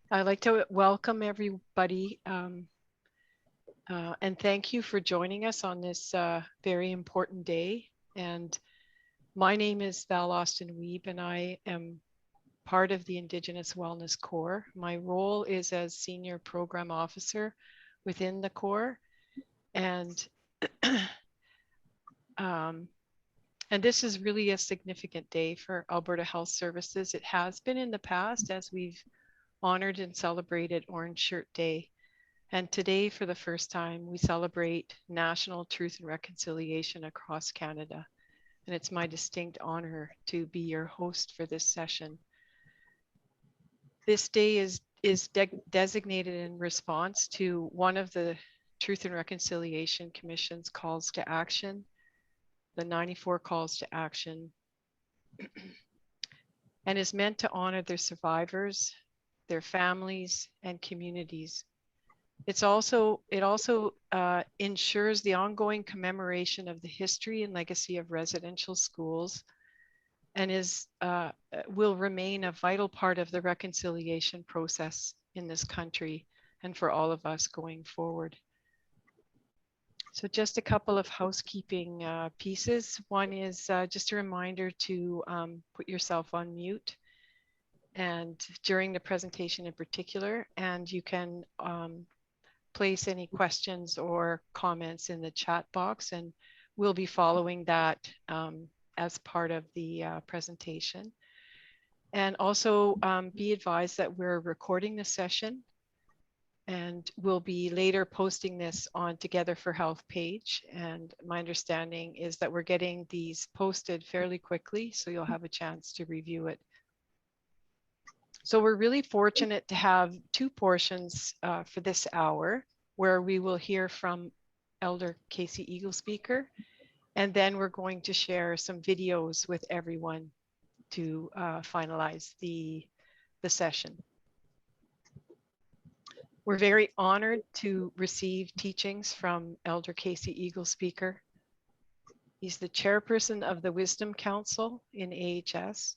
I'd like to welcome everybody and thank you for joining us on this very important day. And my name is Val Austin Weeb, and I am part of the Indigenous Wellness Corps. My role is as Senior Program Officer within the Corps. And and this is really a significant day for Alberta Health Services. It has been in the past as we've honored and celebrated Orange Shirt Day. And today, for the first time, we celebrate National Truth and Reconciliation across Canada. And it's my distinct honor to be your host for this session. This day is designated in response to one of the Truth and Reconciliation Commission's calls to action, the 94 calls to action, and is meant to honor their survivors, their families, and communities. It also ensures the ongoing commemoration of the history and legacy of residential schools, and will remain a vital part of the reconciliation process in this country and for all of us going forward. So just a couple of housekeeping pieces. One is just a reminder to put yourself on mute and during the presentation in particular, and you can place any questions or comments in the chat box, and we'll be following that as part of the presentation. And also be advised that we're recording the session, and we'll be later posting this on Together for Health page. And my understanding is that we're getting these posted fairly quickly, so you'll have a chance to review it. So we're really fortunate to have two portions for this hour, where we will hear from Elder Casey Eaglespeaker, and then we're going to share some videos with everyone to finalize the session. We're very honored to receive teachings from Elder Casey Eaglespeaker. He's the chairperson of the Wisdom Council in AHS.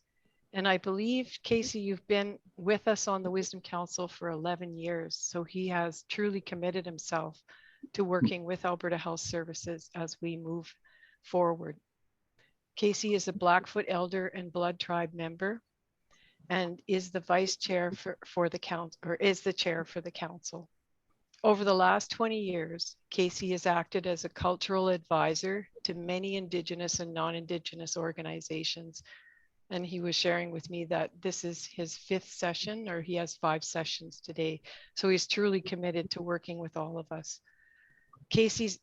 And I believe, Casey, you've been with us on the Wisdom Council for 11 years. So he has truly committed himself to working with Alberta Health Services as we move forward. Casey is a Blackfoot Elder and Blood Tribe member and is the vice chair for the council, or is the chair for the council. Over the last 20 years, Casey has acted as a cultural advisor to many Indigenous and non-Indigenous organizations. And he was sharing with me that this is his 5th session, or he has 5 sessions today. So he's truly committed to working with all of us. Casey's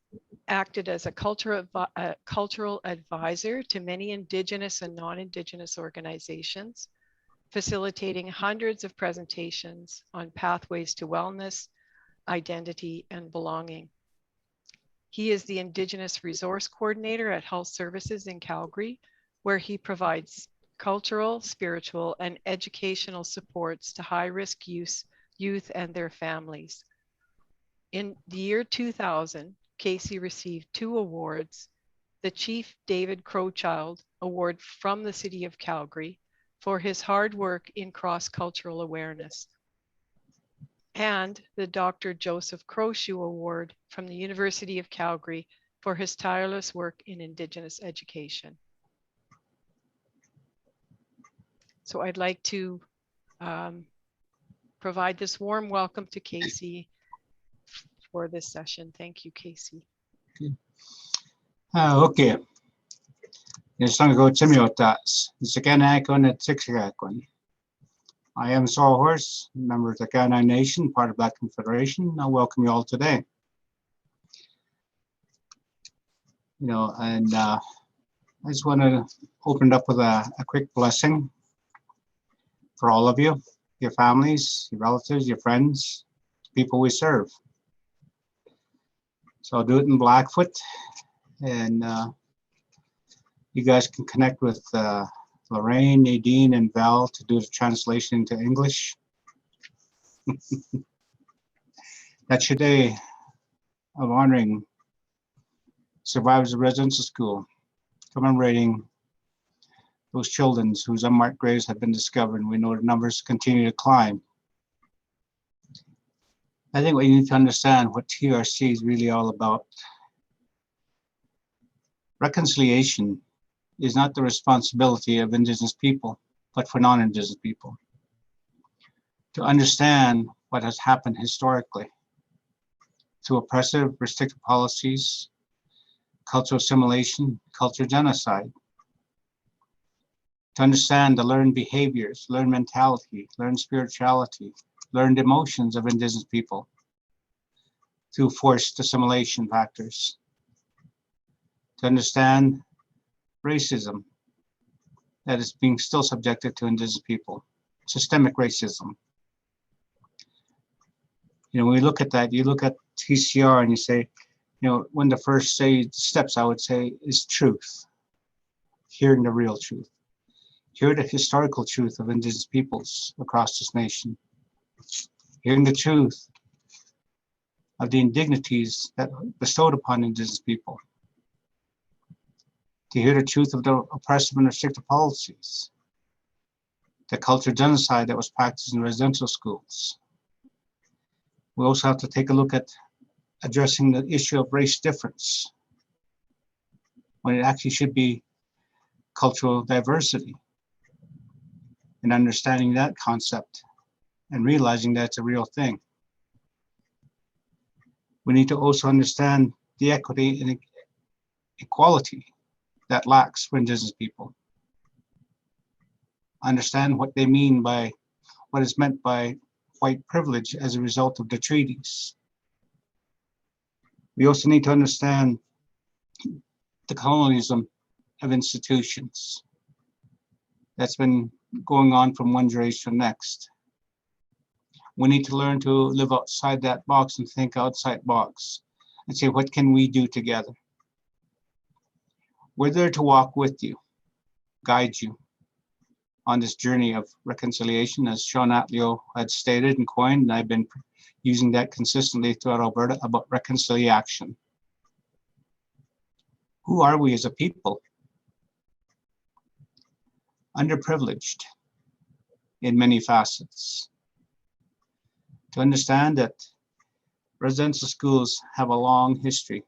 acted as a cultural advisor to many Indigenous and non-Indigenous organizations, facilitating hundreds of presentations on pathways to wellness, identity, and belonging. He is the Indigenous Resource Coordinator at Health Services in Calgary, where he provides cultural, spiritual, and educational supports to high-risk youth and their families. In the year 2000, Casey received 2 awards, the Chief David Crowchild Award from the City of Calgary for his hard work in cross-cultural awareness, and the Dr. Joseph Crowshoe Award from the University of Calgary for his tireless work in Indigenous education. So I'd like to provide this warm welcome to Casey for this session. Thank you, Casey. Okay. I am Sawhorse, member of the Kainai Nation, part of Black Confederation. I welcome you all today. And I just want to open it up with a quick blessing for all of you, your families, your relatives, your friends, the people we serve. So I'll do it in Blackfoot, and you guys can connect with Lorraine, Nadine, and Val to do the translation into English. That's your day of honoring survivors of residential school, commemorating those children whose unmarked graves have been discovered, and we know the numbers continue to climb. I think we need to understand what TRC is really all about. Reconciliation is not the responsibility of Indigenous people, but for non-Indigenous people. To understand what has happened historically through oppressive, restrictive policies, cultural assimilation, cultural genocide. To understand the learned behaviors, learned mentality, learned spirituality, learned emotions of Indigenous people through forced assimilation factors. To understand racism that is being still subjected to Indigenous people, systemic racism. You know, when we look at that, you look at TCR and you say, you know, one of the first steps I would say is truth, hearing the real truth, hear the historical truth of Indigenous peoples across this nation, hearing the truth of the indignities that are bestowed upon Indigenous people, to hear the truth of the oppressive and restrictive policies, the cultural genocide that was practiced in residential schools. We also have to take a look at addressing the issue of race difference when it actually should be cultural diversity, and understanding that concept and realizing that it's a real thing. We need to also understand the equity and equality that lacks for Indigenous people. Understand what they mean by what is meant by white privilege as a result of the treaties. We also need to understand the colonialism of institutions that's been going on from one generation to the next. We need to learn to live outside that box and think outside box and say, what can we do together? We're there to walk with you, guide you on this journey of reconciliation, as Sean Atleo had stated and coined, and I've been using that consistently throughout Alberta, about reconciliation. Who are we as a people? Underprivileged in many facets. To understand that residential schools have a long history.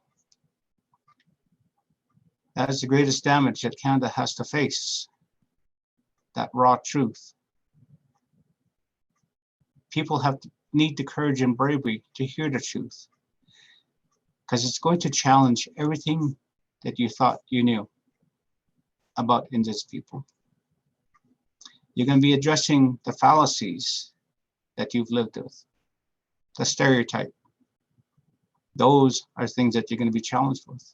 That is the greatest damage that Canada has to face, that raw truth. People need the courage and bravery to hear the truth, because it's going to challenge everything that you thought you knew about Indigenous people. You're going to be addressing the fallacies that you've lived with, the stereotype. Those are things that you're going to be challenged with.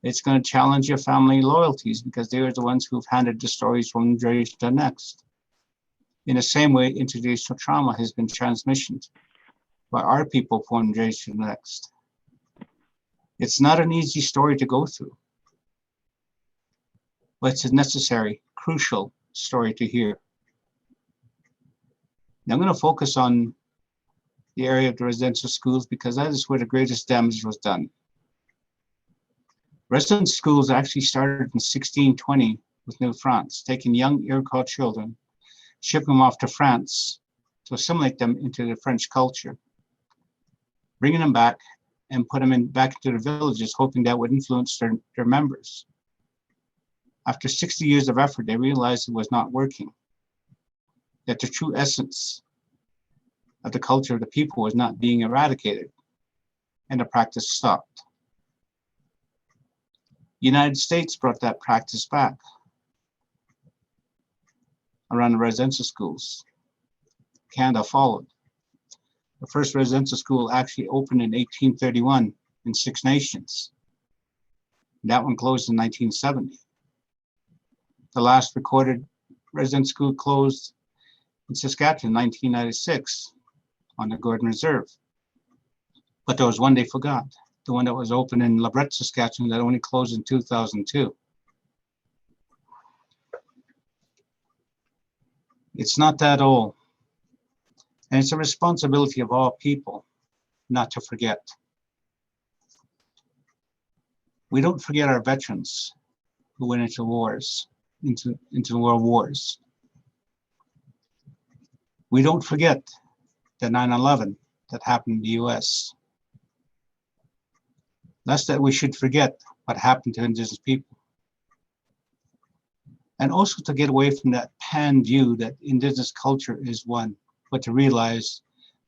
It's going to challenge your family loyalties, because they are the ones who've handed the stories from one generation to the next. In the same way, intergenerational trauma has been transmissioned by our people from one generation to the next. It's not an easy story to go through, but it's a necessary, crucial story to hear. Now I'm going to focus on the area of the residential schools, because that is where the greatest damage was done. Residential schools actually started in 1620 with New France, taking young Iroquois children, shipping them off to France to assimilate them into the French culture, bringing them back and put them back into the villages, hoping that would influence their members. After 60 years of effort, they realized it was not working, that the true essence of the culture of the people was not being eradicated, and the practice stopped. The United States brought that practice back around the residential schools. Canada followed. The first residential school actually opened in 1831 in 6 nations. That one closed in 1970. The last recorded residential school closed in Saskatchewan in 1996 on the Gordon Reserve. But there was one they forgot, the one that was open in LeBret, Saskatchewan, that only closed in 2002. It's not that old. And it's a responsibility of all people not to forget. We don't forget our veterans who went into wars, into the world wars. We don't forget the 9/11 that happened in the US. Lest that we should forget what happened to Indigenous people. And also to get away from that pan view that Indigenous culture is one, but to realize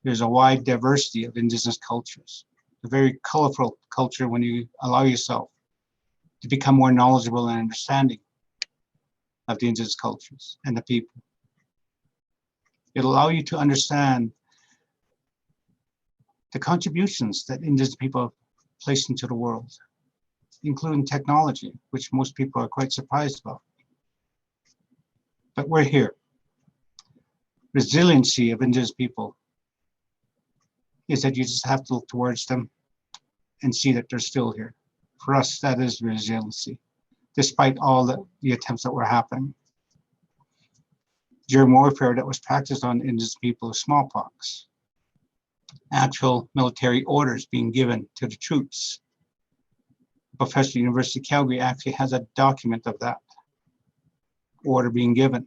there's a wide diversity of Indigenous cultures, a very colorful culture when you allow yourself to become more knowledgeable and understanding of the Indigenous cultures and the people. It'll allow you to understand the contributions that Indigenous people place into the world, including technology, which most people are quite surprised about. But we're here. Resiliency of Indigenous people is that you just have to look towards them and see that they're still here. For us, that is resiliency, despite all the attempts that were happening. Germ warfare that was practiced on Indigenous people of smallpox. Actual military orders being given to the troops. The professor at the University of Calgary actually has a document of that order being given.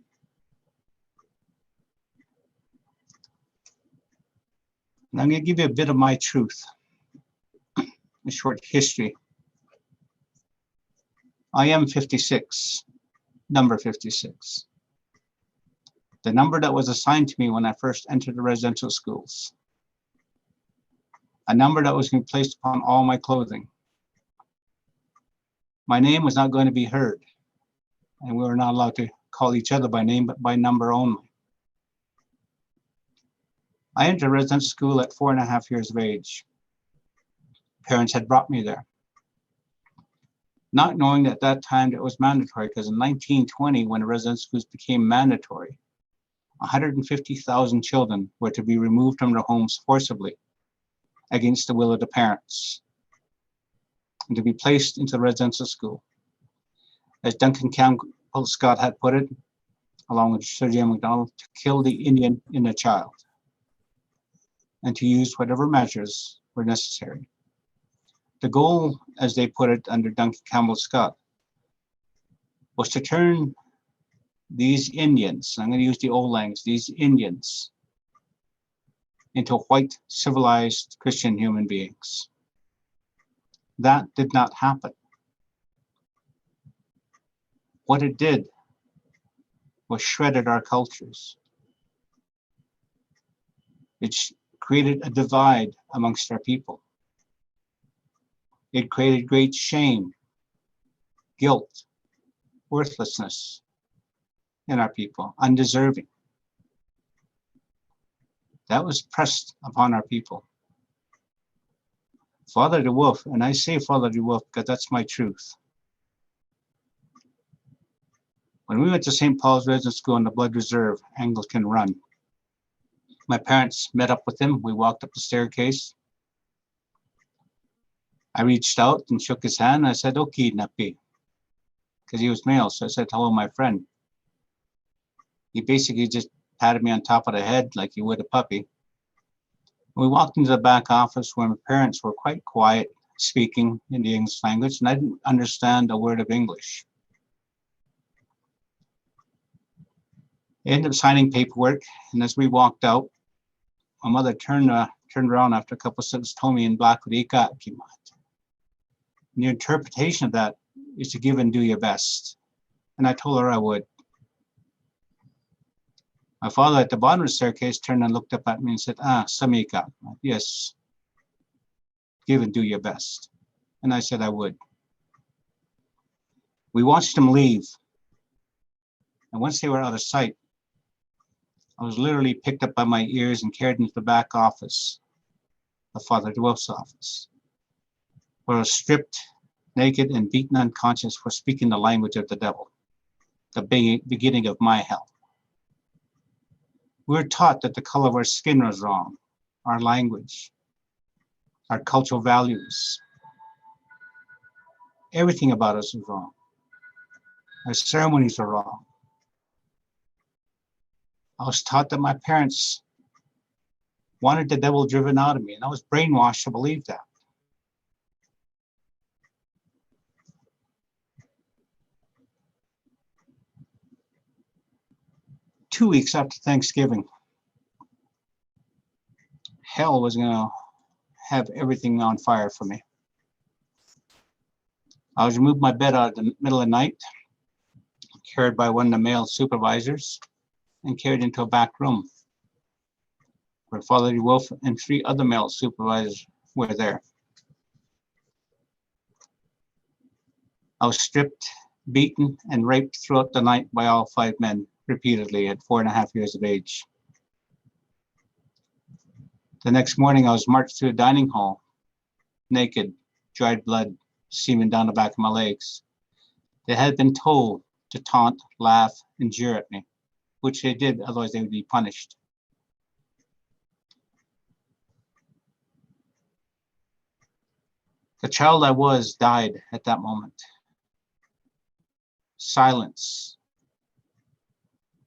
And I'm going to give you a bit of my truth, a short history. I am 56, number 56. The number that was assigned to me when I first entered the residential schools. A number that was going to be placed upon all my clothing. My name was not going to be heard, and we were not allowed to call each other by name, but by number only. I entered residential school at 4.5 years of age. Parents had brought me there. Not knowing that at that time it was mandatory, because in 1920, when the residential schools became mandatory, 150,000 children were to be removed from their homes forcibly against the will of the parents and to be placed into the residential school. As Duncan Campbell Scott had put it, along with Sir J. MacDonald, to kill the Indian in the child and to use whatever measures were necessary. The goal, as they put it under Duncan Campbell Scott, was to turn these Indians, I'm going to use the old language, these Indians, into white, civilized Christian human beings. That did not happen. What it did was shredded our cultures. It created a divide amongst our people. It created great shame, guilt, worthlessness in our people, undeserving. That was pressed upon our people. Father the Wolf, and I say Father the Wolf because that's my truth. When we went to St. Paul's Residence School on the Blood Reserve, Anglican Run, my parents met up with him. We walked up the staircase. I reached out and shook his hand. I said, "Okay, Napi," because he was male. So I said, "Hello, my friend." He basically just patted me on top of the head like he would a puppy. We walked into the back office where my parents were quite quiet, speaking in the English language, and I didn't understand a word of English. I ended up signing paperwork, and as we walked out, my mother turned around after a couple of sentences, told me in Black, "Rika Kimat." And the interpretation of that is to give and do your best. And I told her I would. My father at the bottom of the staircase turned and looked up at me and said, Samika, yes, give and do your best. And I said I would. We watched him leave. And once they were out of sight, I was literally picked up by my ears and carried into the back office, the Father DeWolf's office, where I was stripped, naked, and beaten unconscious for speaking the language of the devil, the beginning of my hell. We were taught that the color of our skin was wrong, our language, our cultural values. Everything about us was wrong. Our ceremonies were wrong. I was taught that my parents wanted the devil driven out of me, and I was brainwashed to believe that. Two weeks after Thanksgiving, hell was going to have everything on fire for me. I was removed my bed out of the middle of the night, carried by one of the male supervisors, and carried into a back room where Father Wolf and 3 other male supervisors were there. I was stripped, beaten, and raped throughout the night by all 5 men repeatedly at 4.5 years of age. The next morning, I was marched to a dining hall, naked, dried blood, semen down the back of my legs. They had been told to taunt, laugh, and jeer at me, which they did, otherwise they would be punished. The child I was died at that moment. Silence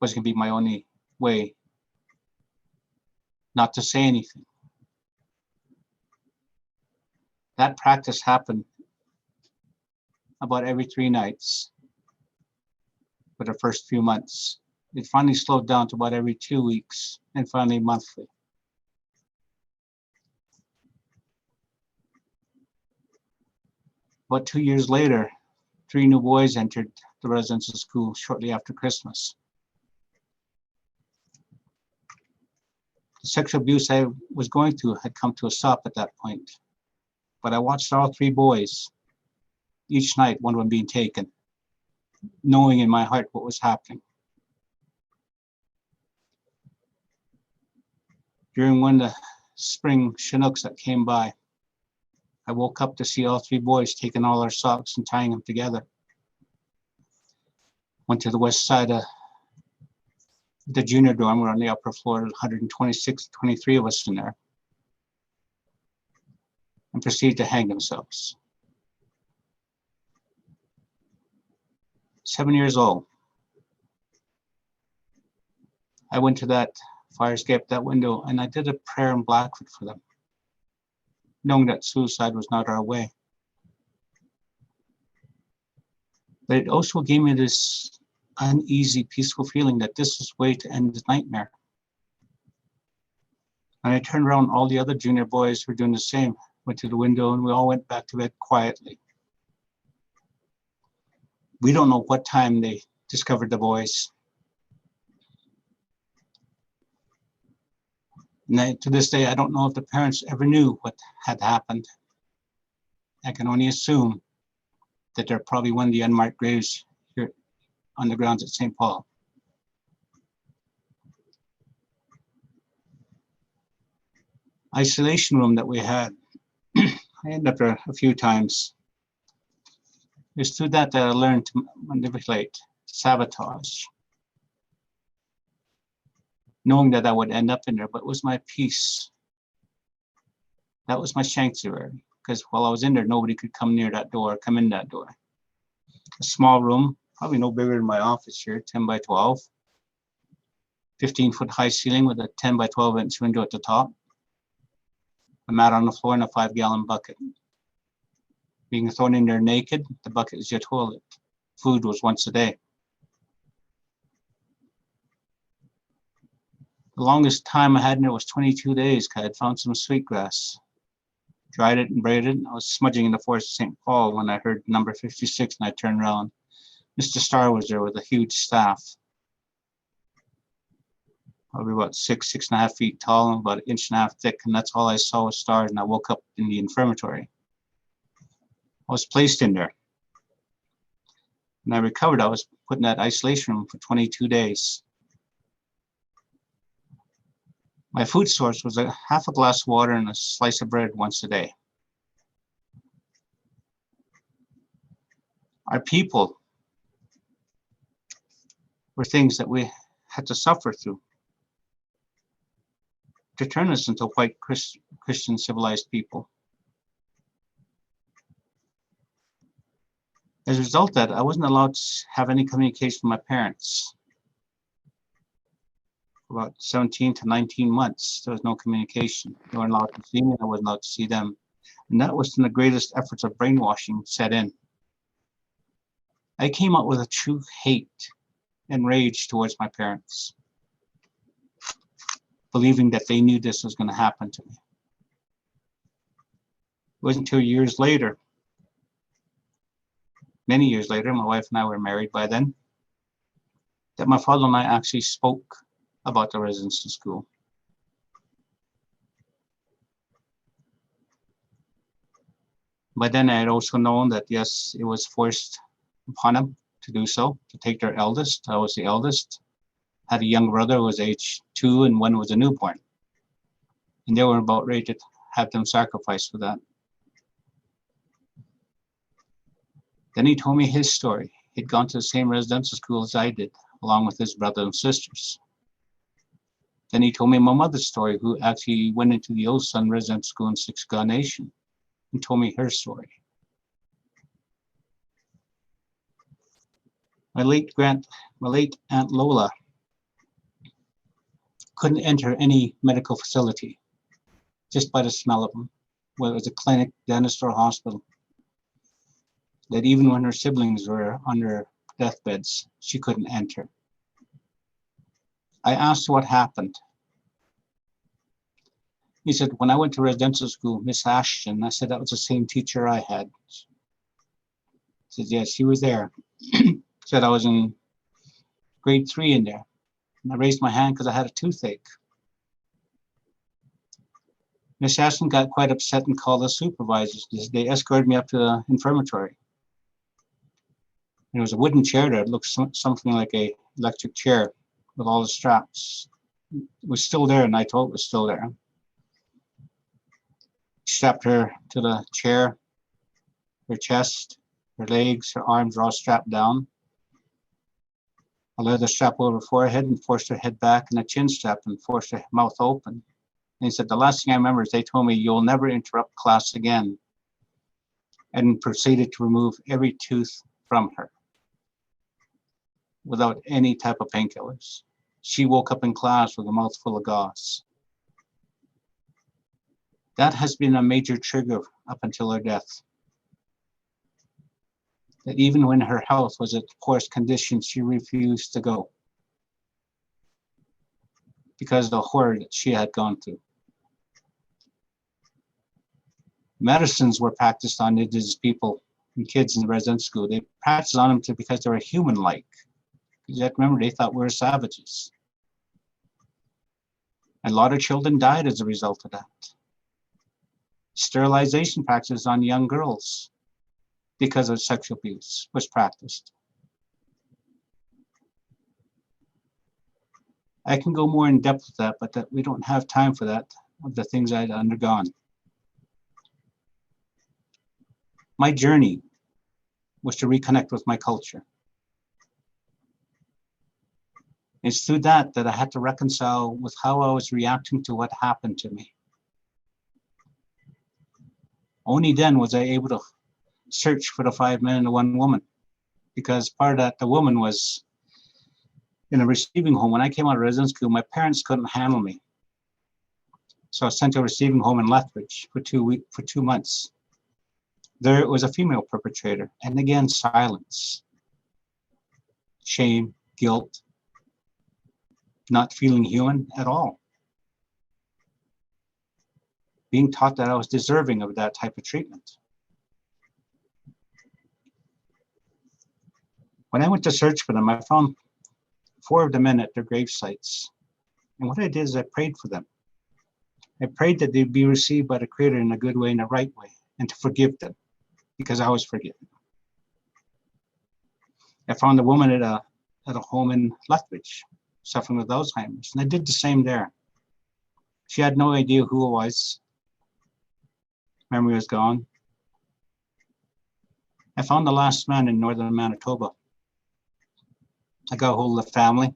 was going to be my only way not to say anything. That practice happened about every 3 nights for the first few months. It finally slowed down to about every 2 weeks and finally monthly. About 2 years later, 3 new boys entered the residential school shortly after Christmas. The sexual abuse I was going through had come to a stop at that point, but I watched all 3 boys, each night one of them being taken, knowing in my heart what was happening. During one of the spring Chinooks that came by, I woke up to see all 3 boys taking all our socks and tying them together. Went to the west side of the junior dorm. We're on the upper floor, 126, 23 of us in there, and proceeded to hang themselves. 7 years old. I went to that fire escape, that window, and I did a prayer in Blackfoot for them, knowing that suicide was not our way. But it also gave me this uneasy, peaceful feeling that this is a way to end the nightmare. And I turned around, all the other junior boys were doing the same, went to the window, and we all went back to bed quietly. We don't know what time they discovered the boys. And to this day, I don't know if the parents ever knew what had happened. I can only assume that they're probably one of the unmarked graves here on the grounds at St. Paul. Isolation room that we had, I ended up there a few times. It's through that I learned to manipulate, sabotage, knowing that I would end up in there, but it was my peace. That was my sanctuary, because while I was in there, nobody could come near that door, come in that door. A small room, probably no bigger than my office here, 10 by 12, 15-foot high ceiling with a 10 by 12 inch window at the top, a mat on the floor, and a 5-gallon bucket. Being thrown in there naked, the bucket is your toilet. Food was once a day. The longest time I had in there was 22 days, because I had found some sweetgrass, dried it and braided it. I was smudging in the forest of St. Paul when I heard number 56, and I turned around. Mr. Starr was there with a huge staff, probably about 6.5 feet tall, and about 1.5 inches thick, and that's all I saw was stars, and I woke up in the infirmary. I was placed in there. When I recovered, I was put in that isolation room for 22 days. My food source was half a glass of water and a slice of bread once a day. Our people were things that we had to suffer through to turn us into white Christian civilized people. As a result of that, I wasn't allowed to have any communication with my parents. For about 17 to 19 months, there was no communication. They weren't allowed to see me, I wasn't allowed to see them. And that was when the greatest efforts of brainwashing set in. I came out with a true hate and rage towards my parents. believing that they knew this was going to happen to me. It wasn't until years later, many years later, my wife and I were married by then, that my father and I actually spoke about the residency school. By then, I had also known that, yes, it was forced upon him to do so, to take their eldest. I was the eldest. Had a young brother who was age 2 and one was a newborn. And they were about ready to have them sacrificed for that. Then he told me his story. He'd gone to the same residential school as I did, along with his brother and sisters. Then he told me my mother's story, who actually went into the Old Sun residential school in Siksika Nation, and told me her story. My late Aunt Lola couldn't enter any medical facility just by the smell of them, whether it was a clinic, dentist, or hospital. That even when her siblings were on their deathbeds, she couldn't enter. I asked what happened. He said, when I went to residential school, Miss Ashton, I said, that was the same teacher I had. He said, yes, she was there. Said I was in grade 3 in there. And I raised my hand because I had a toothache. Miss Ashton got quite upset and called the supervisors. They escorted me up to the infirmary. There was a wooden chair there. It looked something like a electric chair with all the straps. It was still there, and I told it was still there. Strapped her to the chair, her chest, her legs, her arms were all strapped down. I let her strap over her forehead and forced her head back and a chin strap and forced her mouth open. And he said, the last thing I remember is they told me, you'll never interrupt class again, and proceeded to remove every tooth from her without any type of painkillers. She woke up in class with a mouth full of gauze. That has been a major trigger up until her death. That even when her health was at poorest condition, she refused to go because of the horror that she had gone through. Medicines were practiced on Indigenous people and kids in the residential school. They practiced on them because they were human-like. You have to remember, they thought we were savages. A lot of children died as a result of that. Sterilization practices on young girls because of sexual abuse was practiced. I can go more in depth with that, but we don't have time for that, of the things I'd undergone. My journey was to reconnect with my culture. It's through that I had to reconcile with how I was reacting to what happened to me. Only then was I able to search for the 5 men and the 1 woman, because part of that, the woman was in a receiving home. When I came out of residence school, my parents couldn't handle me. So I was sent to a receiving home in Lethbridge for 2 months. There was a female perpetrator, and again, silence, shame, guilt, not feeling human at all. Being taught that I was deserving of that type of treatment. When I went to search for them, I found 4 of the men at their grave sites. And what I did is I prayed for them. I prayed that they'd be received by the Creator in a good way, in a right way, and to forgive them, because I was forgiven. I found a woman at a home in Lethbridge, suffering with Alzheimer's, and I did the same there. She had no idea who I was. Memory was gone. I found the last man in northern Manitoba. I got a hold of the family,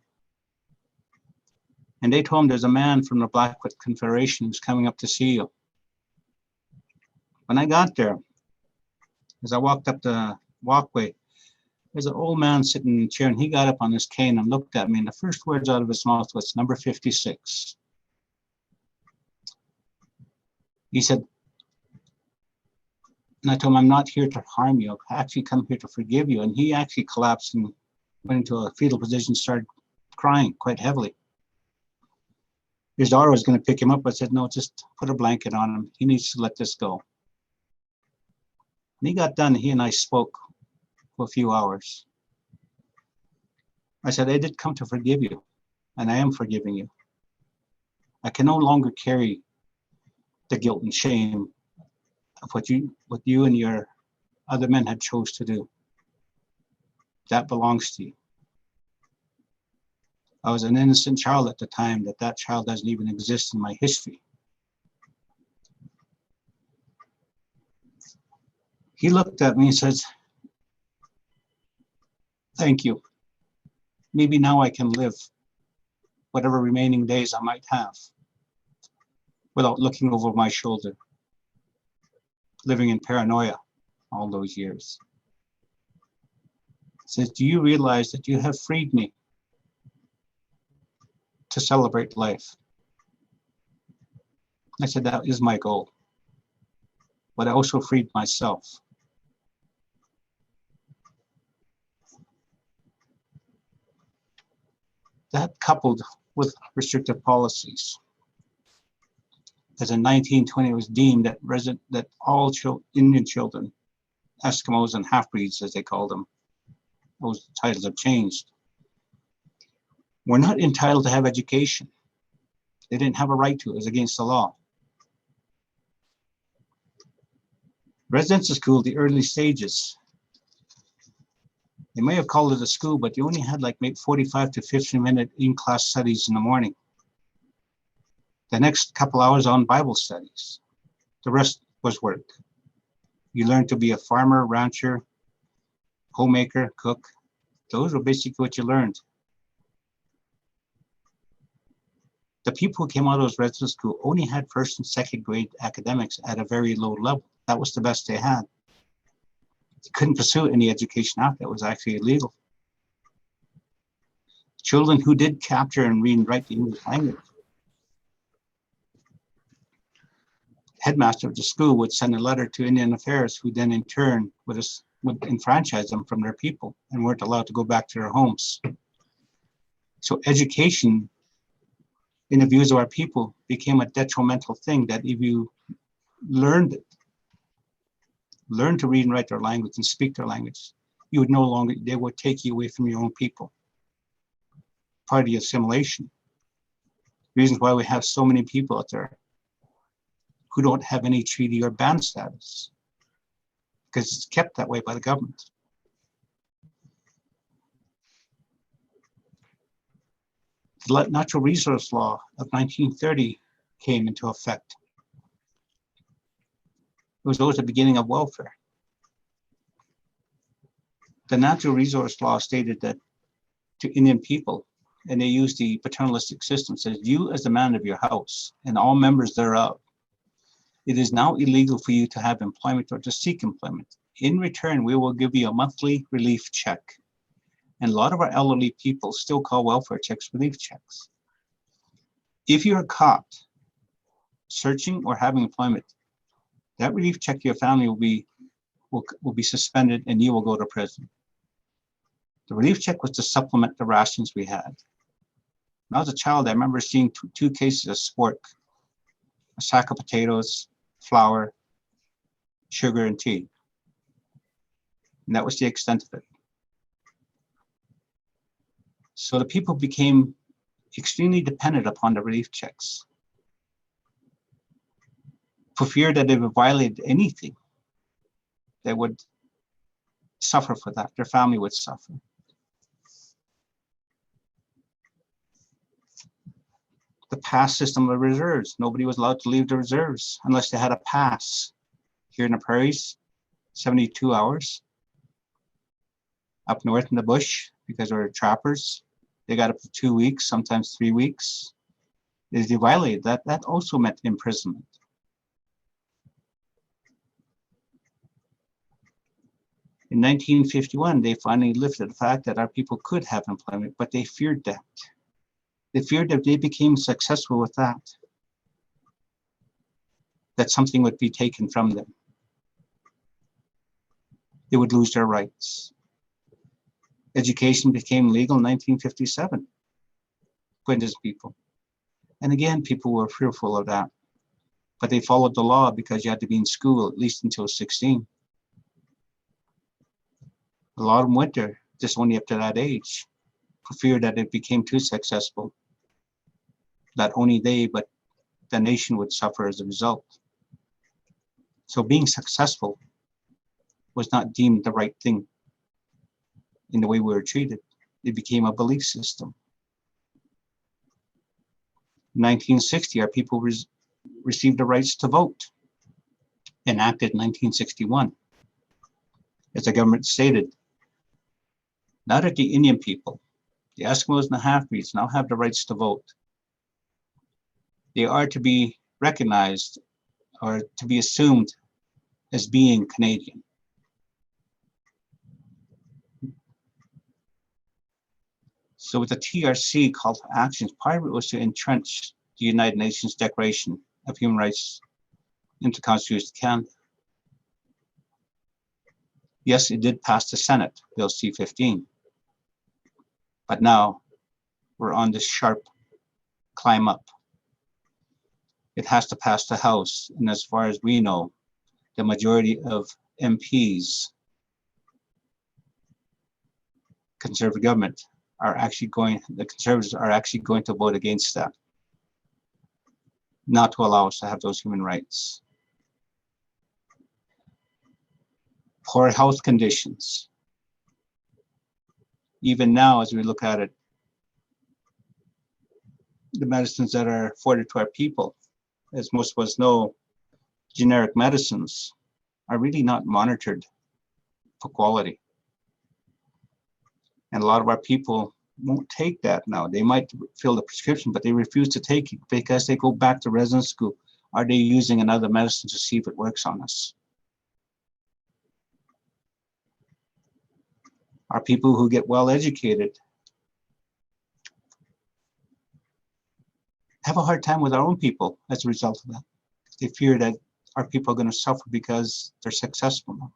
and they told him there's a man from the Blackfoot Confederation who's coming up to see you. When I got there, as I walked up the walkway, there's an old man sitting in a chair, and he got up on his cane and looked at me, and the first words out of his mouth was number 56. He said, and I told him, I'm not here to harm you. I've actually come here to forgive you. And he actually collapsed and went into a fetal position, started crying quite heavily. His daughter was going to pick him up, but said, no, just put a blanket on him. He needs to let this go. When he got done, he and I spoke for a few hours. I said, I did come to forgive you, and I am forgiving you. I can no longer carry the guilt and shame of what you and your other men had chose to do. That belongs to you. I was an innocent child at the time. That child doesn't even exist in my history. He looked at me and says, thank you. Maybe now I can live whatever remaining days I might have without looking over my shoulder, living in paranoia all those years. He says, do you realize that you have freed me to celebrate life? I said, that is my goal. But I also freed myself. That coupled with restrictive policies. As in 1920, it was deemed that all Indian children, Eskimos and half-breeds as they called them, those titles have changed, were not entitled to have education. They didn't have a right to it. It was against the law. Residential school, the early stages, they may have called it a school, but you only had like maybe 45 to 50-minute in-class studies in the morning. The next couple hours on Bible studies. The rest was work. You learned to be a farmer, rancher, homemaker, cook. Those were basically what you learned. The people who came out of those residential school only had first and second grade academics at a very low level. That was the best they had. They couldn't pursue any education after that. It was actually illegal. Children who did capture and read and write the English language, headmaster of the school would send a letter to Indian Affairs, who then in turn would enfranchise them from their people and weren't allowed to go back to their homes. So education in the views of our people became a detrimental thing, that if you learned to read and write their language and speak their language, they would take you away from your own people. Part of the assimilation. Reasons why we have so many people out there who don't have any treaty or band status, because it's kept that way by the government. The Natural Resource Law of 1930 came into effect. It was always the beginning of welfare. The Natural Resource Law stated that to Indian people, and they used the paternalistic system, says, you as the man of your house and all members thereof, it is now illegal for you to have employment or to seek employment. In return, we will give you a monthly relief check. And a lot of our elderly people still call welfare checks relief checks. If you're caught searching or having employment, that relief check to your family will be suspended and you will go to prison. The relief check was to supplement the rations we had. When I was a child, I remember seeing two cases of spork, a sack of potatoes, flour, sugar, and tea. And that was the extent of it. So the people became extremely dependent upon the relief checks, for fear that if they violated anything, they would suffer for that. Their family would suffer. The pass system of reserves. Nobody was allowed to leave the reserves unless they had a pass. Here in the prairies, 72 hours. Up north in the bush, because they were trappers, they got up to 2 weeks, sometimes 3 weeks. If they violated that, that also meant imprisonment. In 1951, they finally lifted the fact that our people could have employment, but they feared that. They feared that if they became successful with that something would be taken from them. They would lose their rights. Education became legal in 1957 for Indigenous people. And again, people were fearful of that. But they followed the law because you had to be in school at least until 16. A lot of them went there just only up to that age, for fear that it became too successful. Not only they, but the nation would suffer as a result. So being successful was not deemed the right thing in the way we were treated. It became a belief system. In 1960, our people received the rights to vote, enacted in 1961. As the government stated, now that the Indian people, the Eskimos and the half-breeds now have the rights to vote, they are to be recognized or to be assumed as being Canadian. So with the TRC call to actions, part of it was to entrench the United Nations Declaration of Human Rights into the Constitution of Canada. Yes, it did pass the Senate, Bill C-15. But now we're on this sharp climb up. It has to pass the House, and as far as we know, the majority of MPs, Conservative government, the Conservatives are actually going to vote against that, not to allow us to have those human rights. Poor health conditions. Even now, as we look at it, the medicines that are afforded to our people, as most of us know, generic medicines are really not monitored for quality. And a lot of our people won't take that now. They might fill the prescription, but they refuse to take it because they go back to resident school. Are they using another medicine to see if it works on us? Our people who get well educated have a hard time with our own people as a result of that. They fear that our people are going to suffer because they're successful now.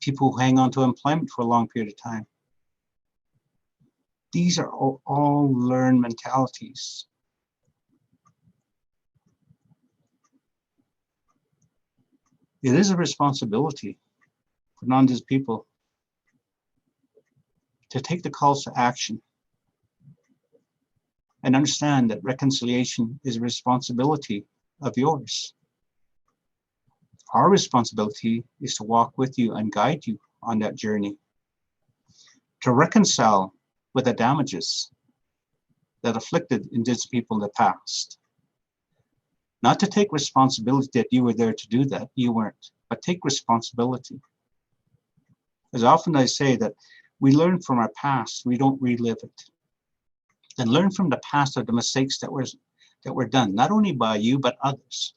People who hang on to employment for a long period of time. These are all learned mentalities. It is a responsibility for non-Indigenous people to take the calls to action and understand that reconciliation is a responsibility of yours. Our responsibility is to walk with you and guide you on that journey, to reconcile with the damages that afflicted Indigenous people in the past. Not to take responsibility that you were there to do that, you weren't, but take responsibility. As often I say that we learn from our past, we don't relive it. And learn from the past of the mistakes that were done, not only by you, but others.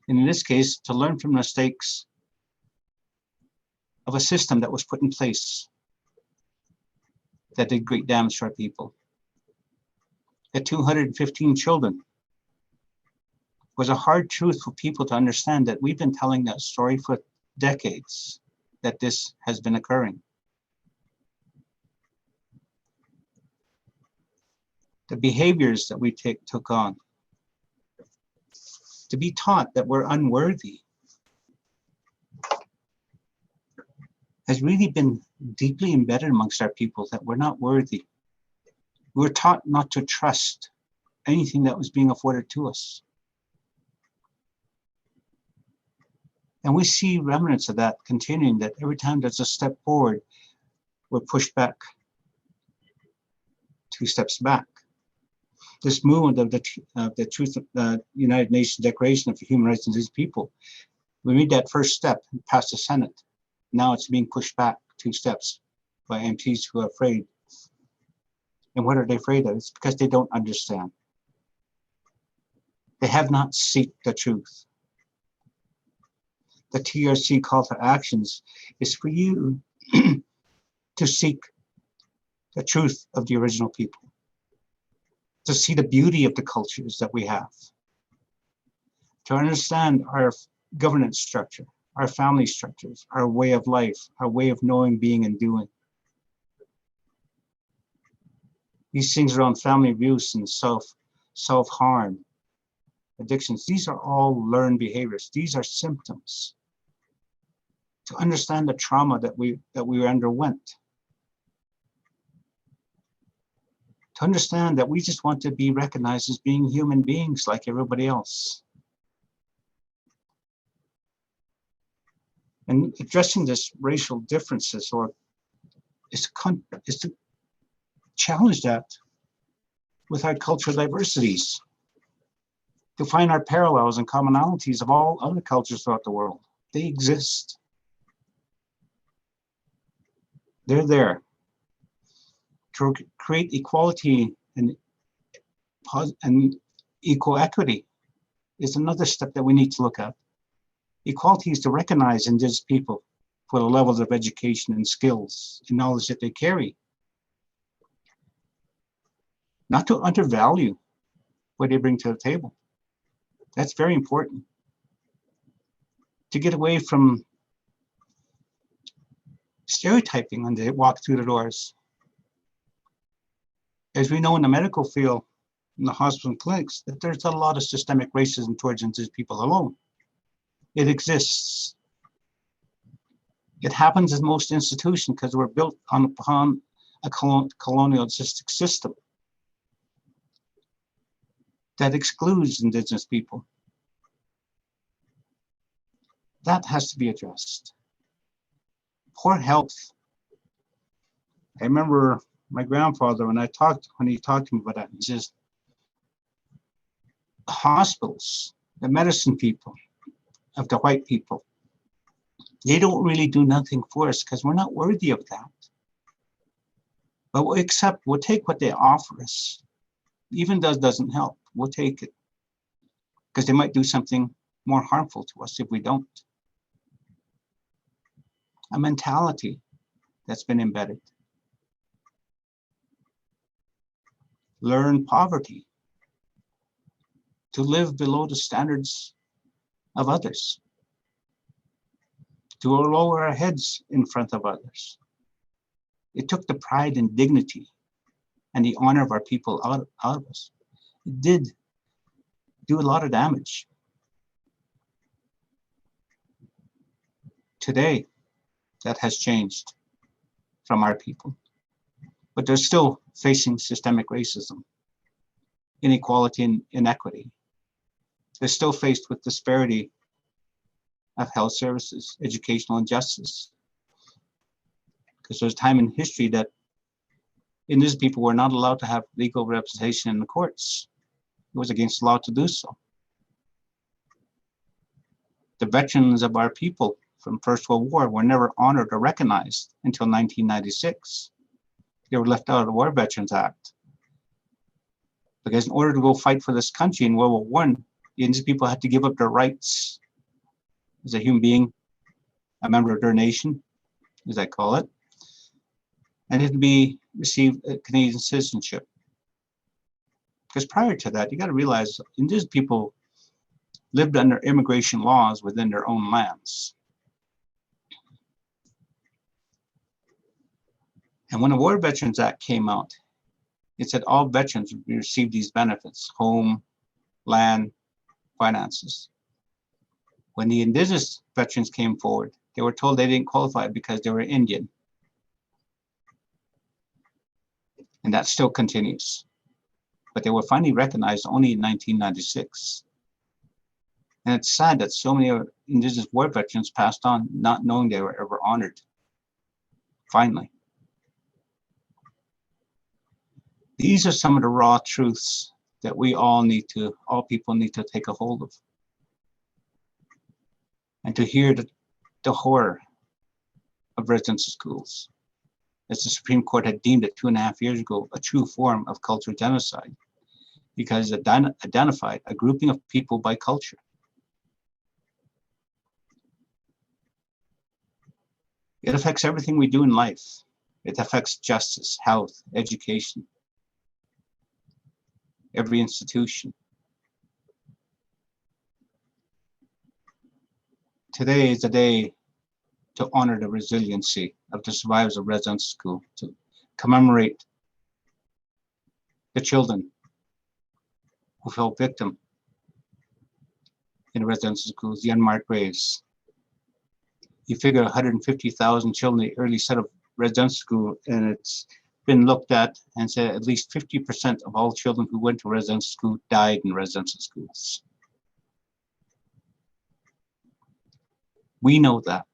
And in this case, to learn from mistakes of a system that was put in place that did great damage to our people. That 215 children was a hard truth for people to understand, that we've been telling that story for decades, that this has been occurring. The behaviors that we took on, to be taught that we're unworthy, has really been deeply embedded amongst our people, that we're not worthy. We were taught not to trust anything that was being afforded to us. And we see remnants of that continuing, that every time there's a step forward, we're pushed back 2 steps back. This movement of the truth of the United Nations Declaration of Human Rights and Indigenous People, we made that first step past the Senate. Now it's being pushed back 2 steps by MPs who are afraid. And what are they afraid of? It's because they don't understand. They have not sought the truth. The TRC call to actions is for you to seek the truth of the original people, to see the beauty of the cultures that we have, to understand our governance structure, our family structures, our way of life, our way of knowing, being, and doing. These things around family abuse and self-harm, addictions. These are all learned behaviors. These are symptoms. To understand the trauma that we underwent. To understand that we just want to be recognized as being human beings like everybody else. And addressing this racial differences is to challenge that with our cultural diversities, to find our parallels and commonalities of all other cultures throughout the world. They exist. They're there. To create equality and equal equity is another step that we need to look at. Equality is to recognize Indigenous people for the levels of education and skills and knowledge that they carry. Not to undervalue what they bring to the table. That's very important. To get away from stereotyping when they walk through the doors. As we know in the medical field, in the hospital and clinics, that there's a lot of systemic racism towards Indigenous people alone. It exists. It happens in most institutions because we're built upon a colonialistic system that excludes Indigenous people. That has to be addressed. Poor health. I remember my grandfather, when he talked to me about that, he says, the hospitals, the medicine people of the white people, they don't really do nothing for us because we're not worthy of that. But we'll take what they offer us. Even though it doesn't help, we'll take it. Because they might do something more harmful to us if we don't. A mentality that's been embedded. Learn poverty. To live below the standards of others. To lower our heads in front of others. It took the pride and dignity and the honor of our people out of us. It did do a lot of damage. Today, that has changed from our people. But they're still facing systemic racism, inequality and inequity. They're still faced with disparity of health services, educational injustice. Because there's a time in history that Indigenous people were not allowed to have legal representation in the courts. It was against the law to do so. The veterans of our people from First World War were never honored or recognized until 1996. They were left out of the War Veterans Act. Because in order to go fight for this country in World War I, the Indigenous people had to give up their rights as a human being, a member of their nation, as I call it, and had to receive Canadian citizenship. Because prior to that, you got to realize Indigenous people lived under immigration laws within their own lands. And when the War Veterans Act came out, it said all veterans would receive these benefits: home, land, finances. When the Indigenous veterans came forward, they were told they didn't qualify because they were Indian. And that still continues. But they were finally recognized only in 1996. And it's sad that so many Indigenous war veterans passed on not knowing they were ever honored. Finally. These are some of the raw truths that all people need to take a hold of. And to hear the horror of residency schools, as the Supreme Court had deemed it 2.5 years ago, a true form of cultural genocide, because it identified a grouping of people by culture. It affects everything we do in life. It affects justice, health, education, every institution. Today is the day to honor the resiliency of the survivors of residency school, to commemorate the children who fell victim in residential schools, the unmarked graves. You figure 150,000 children in the early set of residential school, and it's been looked at and said at least 50% of all children who went to residential school died in residential schools. We know that.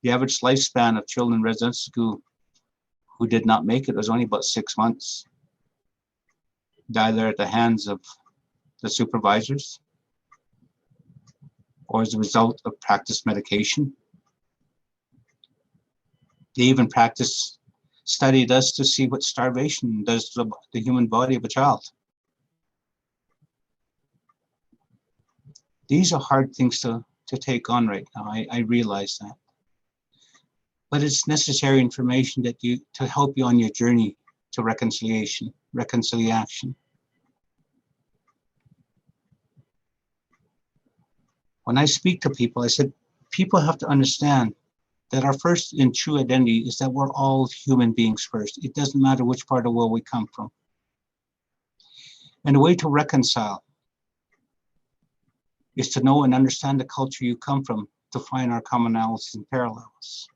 The average lifespan of children in residential school who did not make it was only about 6 months. Died there at the hands of the supervisors, or as a result of practiced medication. They even studied us to see what starvation does to the human body of a child. These are hard things to take on right now. I realize that. But it's necessary information to help you on your journey to reconciliation. When I speak to people, I said, people have to understand that our first and true identity is that we're all human beings first. It doesn't matter which part of the world we come from. And the way to reconcile is to know and understand the culture you come from, to find our commonalities and parallels.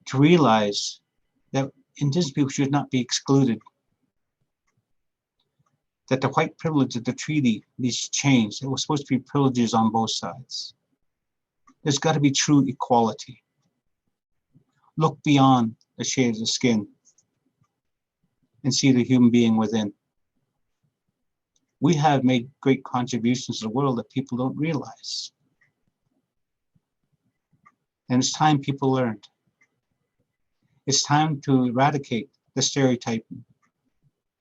To realize that Indigenous people should not be excluded, that the white privilege of the treaty needs to change. It was supposed to be privileges on both sides. There's got to be true equality. Look beyond the shade of the skin and see the human being within. We have made great contributions to the world that people don't realize. And it's time people learned. It's time to eradicate the stereotyping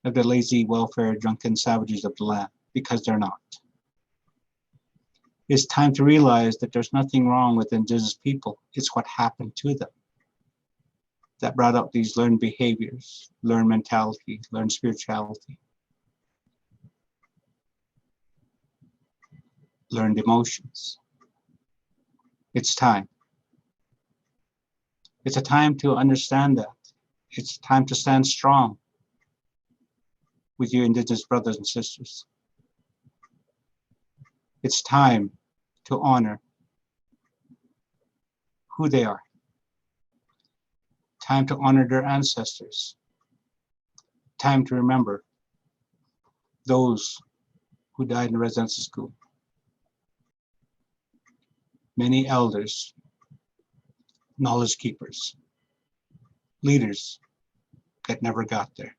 of the lazy, welfare, drunken savages of the land, because they're not. It's time to realize that there's nothing wrong with Indigenous people. It's what happened to them that brought out these learned behaviors, learned mentality, learned spirituality, learned emotions. It's time. It's a time to understand that. It's time to stand strong with your Indigenous brothers and sisters. It's time to honor who they are. Time to honor their ancestors. Time to remember those who died in residential school. Many elders, knowledge keepers, leaders that never got there.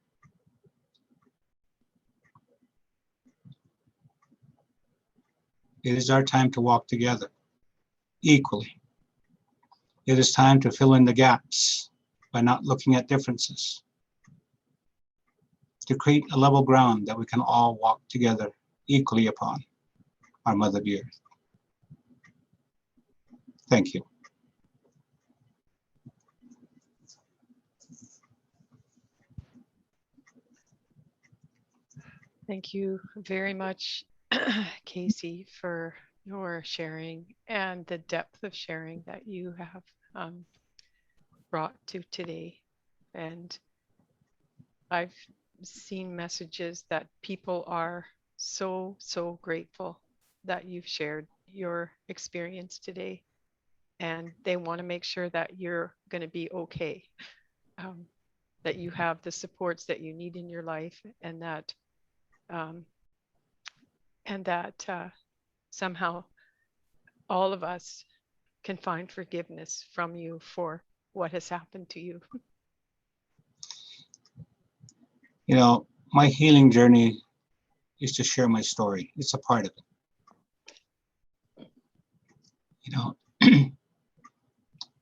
It is our time to walk together equally. It is time to fill in the gaps by not looking at differences, to create a level ground that we can all walk together equally upon, our Mother the Earth. Thank you. Thank you very much, Casey, for your sharing and the depth of sharing that you have brought to today. And I've seen messages that people are so grateful that you've shared your experience today, and they want to make sure that you're going to be okay, that you have the supports that you need in your life, and that somehow all of us can find forgiveness from you for what has happened to you. You know, my healing journey is to share my story. It's a part of it. You know,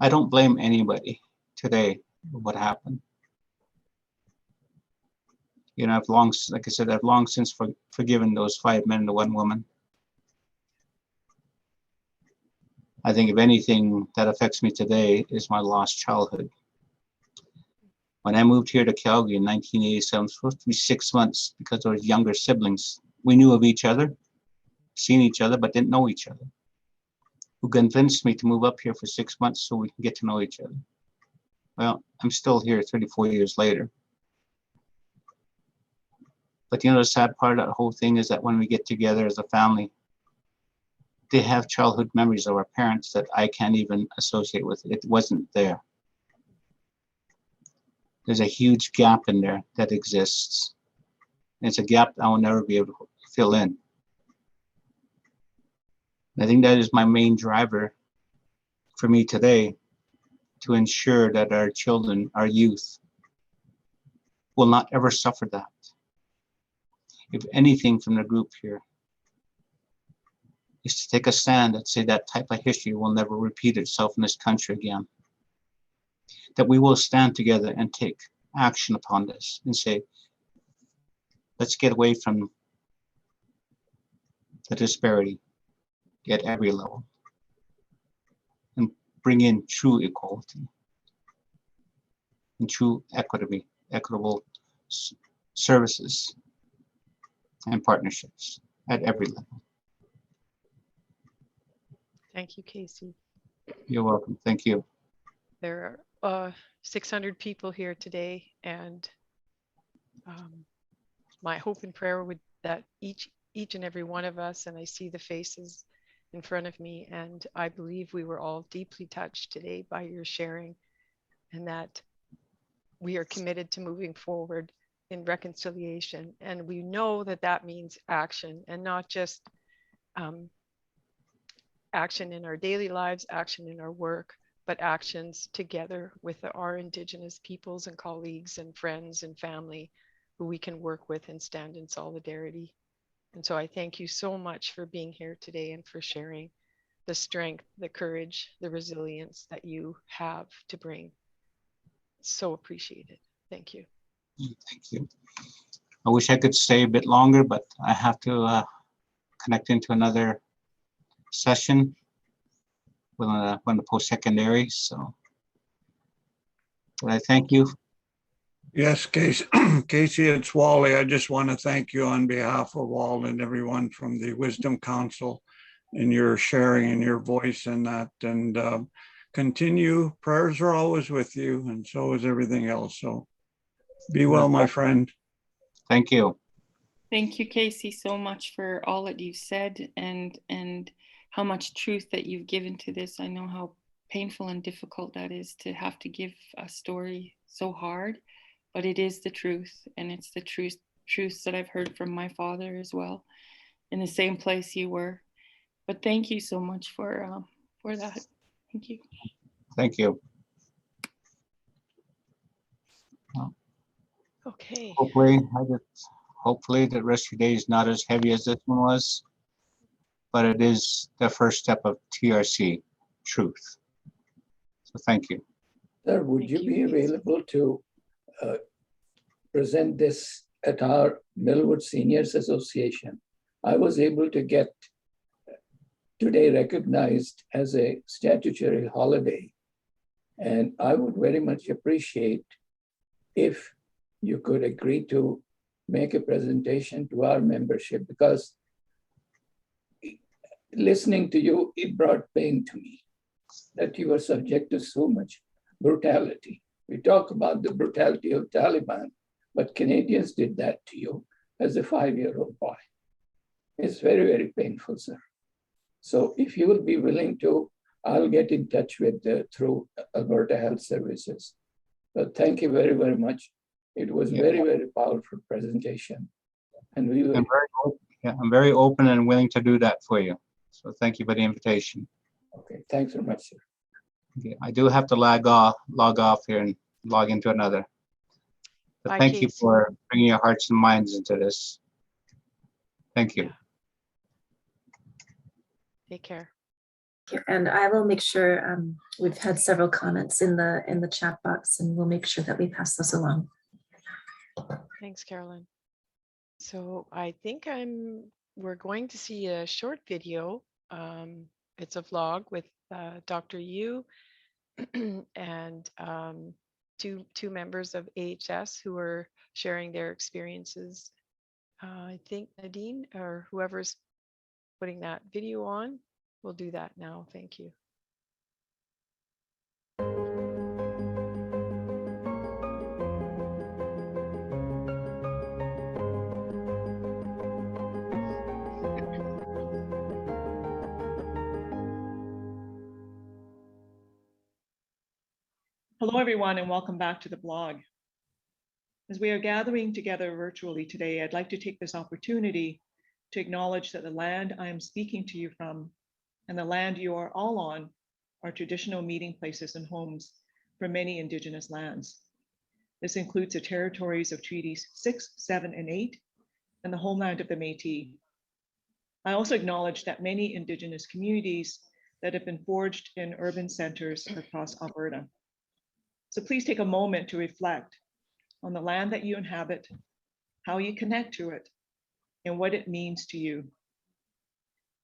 I don't blame anybody today for what happened. You know, like I said, I've long since forgiven those 5 men and the 1 woman. I think if anything that affects me today is my lost childhood. When I moved here to Calgary in 1987, it was supposed to be 6 months because there was younger siblings. We knew of each other, seen each other, but didn't know each other. Who convinced me to move up here for 6 months so we can get to know each other. Well, I'm still here 34 years later. But you know, the sad part of the whole thing is that when we get together as a family, they have childhood memories of our parents that I can't even associate with. It wasn't there. There's a huge gap in there that exists. It's a gap I will never be able to fill in. I think that is my main driver for me today, to ensure that our children, our youth, will not ever suffer that. If anything from the group here is to take a stand and say that type of history will never repeat itself in this country again. That we will stand together and take action upon this and say, let's get away from the disparity at every level and bring in true equality and true equitable services and partnerships at every level. Thank you, Casey. You're welcome. Thank you. There are 600 people here today, and my hope and prayer would that each and every one of us, and I see the faces in front of me, and I believe we were all deeply touched today by your sharing, and that we are committed to moving forward in reconciliation. And we know that that means action, and not just action in our daily lives, action in our work, but actions together with our Indigenous peoples and colleagues and friends and family who we can work with and stand in solidarity. And so I thank you so much for being here today and for sharing the strength, the courage, the resilience that you have to bring. So appreciated. Thank you. Thank you. I wish I could stay a bit longer, but I have to connect into another session with one of the post-secondary. So, but I thank you. Yes, Casey, Casey, it's Wally. I just want to thank you on behalf of all and everyone from the Wisdom Council in your sharing and your voice in that. And continue. Prayers are always with you, and so is everything else. So be well, my friend. Thank you. Thank you, Casey, so much for all that you've said and how much truth that you've given to this. I know how painful and difficult that is to have to give a story so hard, but it is the truth, and it's the truths that I've heard from my father as well, in the same place you were. But thank you so much for that. Thank you. Thank you. Okay. Hopefully the rest of your day is not as heavy as this one was, but it is the first step of TRC, truth. So thank you. Sir, would you be available to present this at our Millwood Seniors Association? I was able to get today recognized as a statutory holiday, and I would very much appreciate if you could agree to make a presentation to our membership, because listening to you, it brought pain to me that you were subject to so much brutality. We talk about the brutality of Taliban, but Canadians did that to you as a 5-year-old boy. It's very, very painful, sir. So if you will be willing to, I'll get in touch with through Alberta Health Services. But thank you very, very much. It was very, very powerful presentation. And we will. I'm very open and willing to do that for you. So thank you for the invitation. Okay, thanks very much, sir. Okay, I do have to log off here and log into another. But Bye, thank you Casey. for bringing your hearts and minds into this. Thank you. Yeah. Take care. And I will make sure we've had several comments in the chat box, and we'll make sure that we pass those along. Thanks, Carolyn. So I think we're going to see a short video. It's a vlog with Dr. Yu and two members of AHS who are sharing their experiences. I think Nadine or whoever's putting that video on will do that now. Thank you. Hello, everyone, and welcome back to the blog. As we are gathering together virtually today, I'd like to take this opportunity to acknowledge that the land I am speaking to you from and the land you are all on are traditional meeting places and homes for many Indigenous lands. This includes the territories of Treaties 6, 7, and 8, and the homeland of the Métis. I also acknowledge that many Indigenous communities that have been forged in urban centers across Alberta. So please take a moment to reflect on the land that you inhabit, how you connect to it, and what it means to you.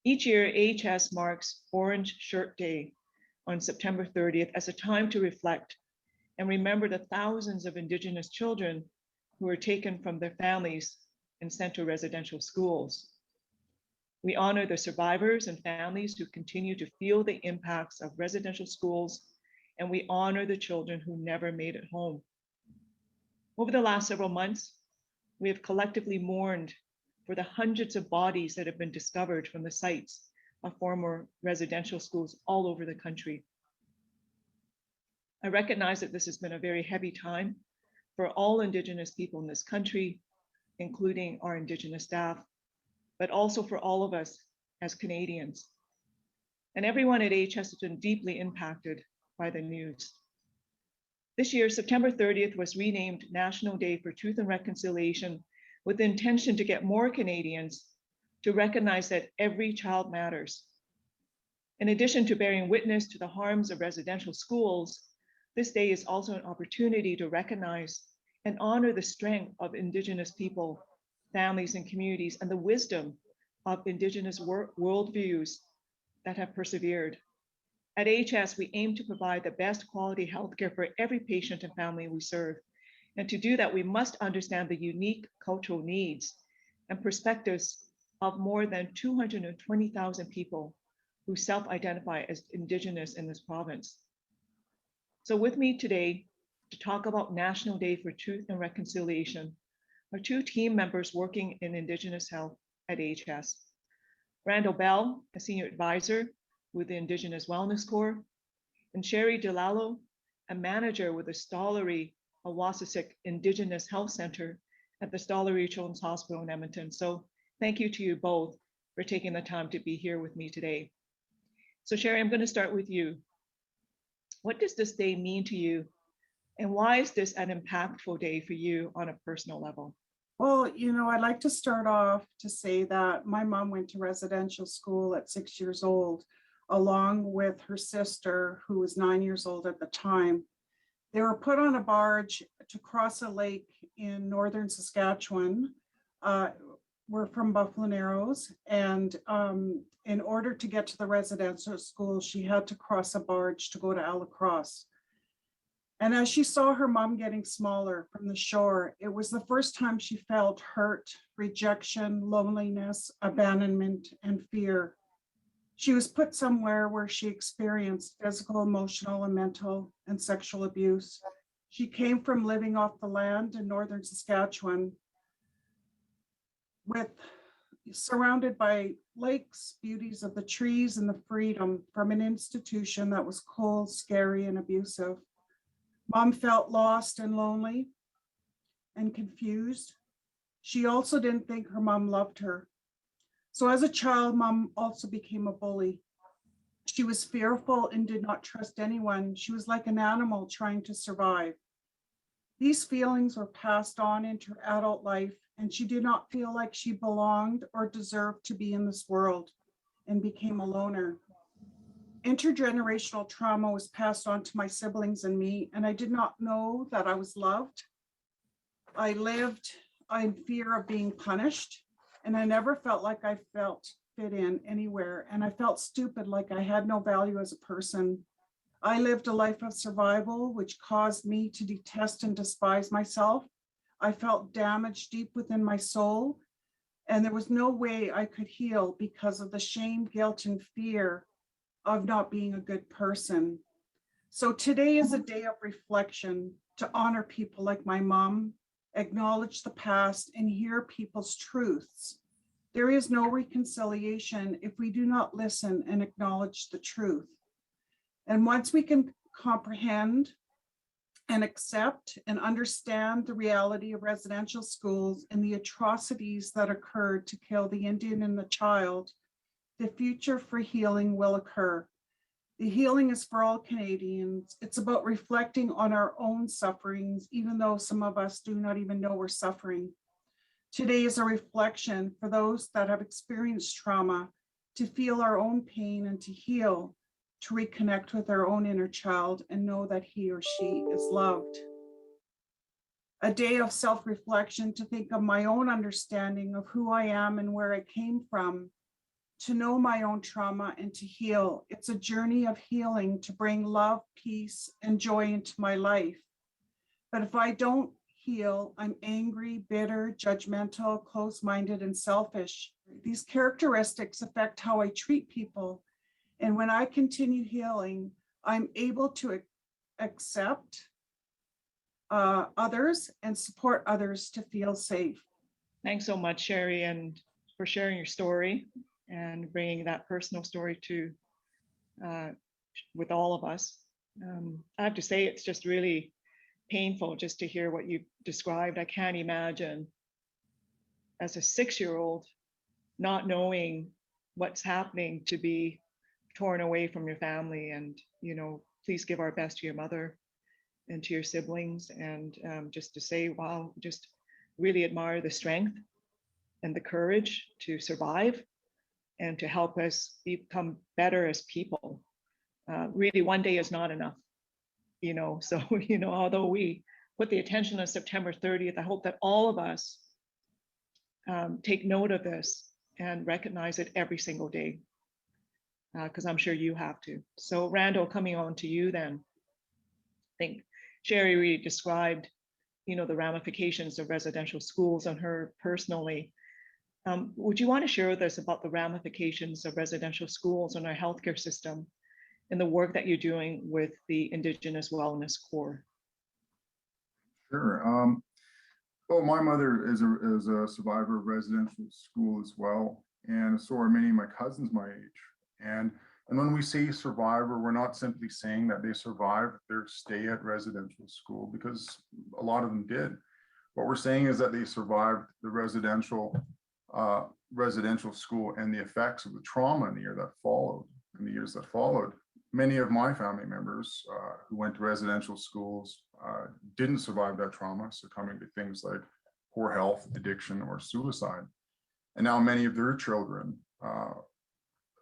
Each year, AHS marks Orange Shirt Day on September 30th as a time to reflect and remember the thousands of Indigenous children who were taken from their families and sent to residential schools. We honor the survivors and families who continue to feel the impacts of residential schools, and we honor the children who never made it home. Over the last several months, we have collectively mourned for the hundreds of bodies that have been discovered from the sites of former residential schools all over the country. I recognize that this has been a very heavy time for all Indigenous people in this country, including our Indigenous staff, but also for all of us as Canadians. And everyone at AHS has been deeply impacted by the news. This year, September 30th was renamed National Day for Truth and Reconciliation with the intention to get more Canadians to recognize that every child matters. In addition to bearing witness to the harms of residential schools, this day is also an opportunity to recognize and honor the strength of Indigenous people, families, and communities, and the wisdom of Indigenous worldviews that have persevered. At AHS, we aim to provide the best quality healthcare for every patient and family we serve. And to do that, we must understand the unique cultural needs and perspectives of more than 220,000 people who self-identify as Indigenous in this province. So with me today to talk about National Day for Truth and Reconciliation are two team members working in Indigenous health at AHS. Randall Bell, a senior advisor with the Indigenous Wellness Corps, and Sherry DeLallo, a manager with the Stollery Awasisik Indigenous Health Center at the Stollery Children's Hospital in Edmonton. So thank you to you both for taking the time to be here with me today. So Sherry, I'm going to start with you. What does this day mean to you? And why is this an impactful day for you on a personal level? Well, you know, I'd like to start off to say that my mom went to residential school at 6 years old, along with her sister, who was 9 years old at the time. They were put on a barge to cross a lake in northern Saskatchewan. We're from Buffalo Narrows, and in order to get to the residential school, she had to cross a barge to go to Alacrosse. And as she saw her mom getting smaller from the shore, it was the first time she felt hurt, rejection, loneliness, abandonment, and fear. She was put somewhere where she experienced physical, emotional, and mental and sexual abuse. She came from living off the land in northern Saskatchewan, surrounded by lakes, beauties of the trees, and the freedom from an institution that was cold, scary, and abusive. Mom felt lost and lonely and confused. She also didn't think her mom loved her. So as a child, Mom also became a bully. She was fearful and did not trust anyone. She was like an animal trying to survive. These feelings were passed on into her adult life, and she did not feel like she belonged or deserved to be in this world, and became a loner. Intergenerational trauma was passed on to my siblings and me, and I did not know that I was loved. I lived in fear of being punished, and I never felt like I fit in anywhere, and I felt stupid, like I had no value as a person. I lived a life of survival, which caused me to detest and despise myself. I felt damaged deep within my soul, and there was no way I could heal because of the shame, guilt, and fear of not being a good person. So today is a day of reflection to honor people like my mom, acknowledge the past, and hear people's truths. There is no reconciliation if we do not listen and acknowledge the truth. And once we can comprehend and accept and understand the reality of residential schools and the atrocities that occurred to kill the Indian and the child, the future for healing will occur. The healing is for all Canadians. It's about reflecting on our own sufferings, even though some of us do not even know we're suffering. Today is a reflection for those that have experienced trauma to feel our own pain and to heal, to reconnect with our own inner child and know that he or she is loved. A day of self-reflection to think of my own understanding of who I am and where I came from, to know my own trauma and to heal. It's a journey of healing to bring love, peace, and joy into my life. But if I don't heal, I'm angry, bitter, judgmental, closed-minded, and selfish. These characteristics affect how I treat people. And when I continue healing, I'm able to accept others and support others to feel safe. Thanks so much, Sherry, and for sharing your story and bringing that personal story to with all of us. I have to say, it's just really painful just to hear what you described. I can't imagine as a 6-year-old not knowing what's happening, to be torn away from your family. And, you know, please give our best to your mother and to your siblings. And just to say, wow, just really admire the strength and the courage to survive and to help us become better as people. Really, one day is not enough, you know. So, you know, although we put the attention on September 30th, I hope that all of us take note of this and recognize it every single day, because I'm sure you have to. So Randall, coming on to you then. I think Sherry really described, you know, the ramifications of residential schools on her personally. Would you want to share with us about the ramifications of residential schools on our healthcare system and the work that you're doing with the Indigenous Wellness Core? Sure. Well, my mother is a survivor of residential school as well, and so are many of my cousins my age. And when we say survivor, we're not simply saying that they survived their stay at residential school, because a lot of them did. What we're saying is that they survived the residential school and the effects of the trauma in the years that followed. Many of my family members who went to residential schools didn't survive that trauma, succumbing to things like poor health, addiction, or suicide. And now many of their children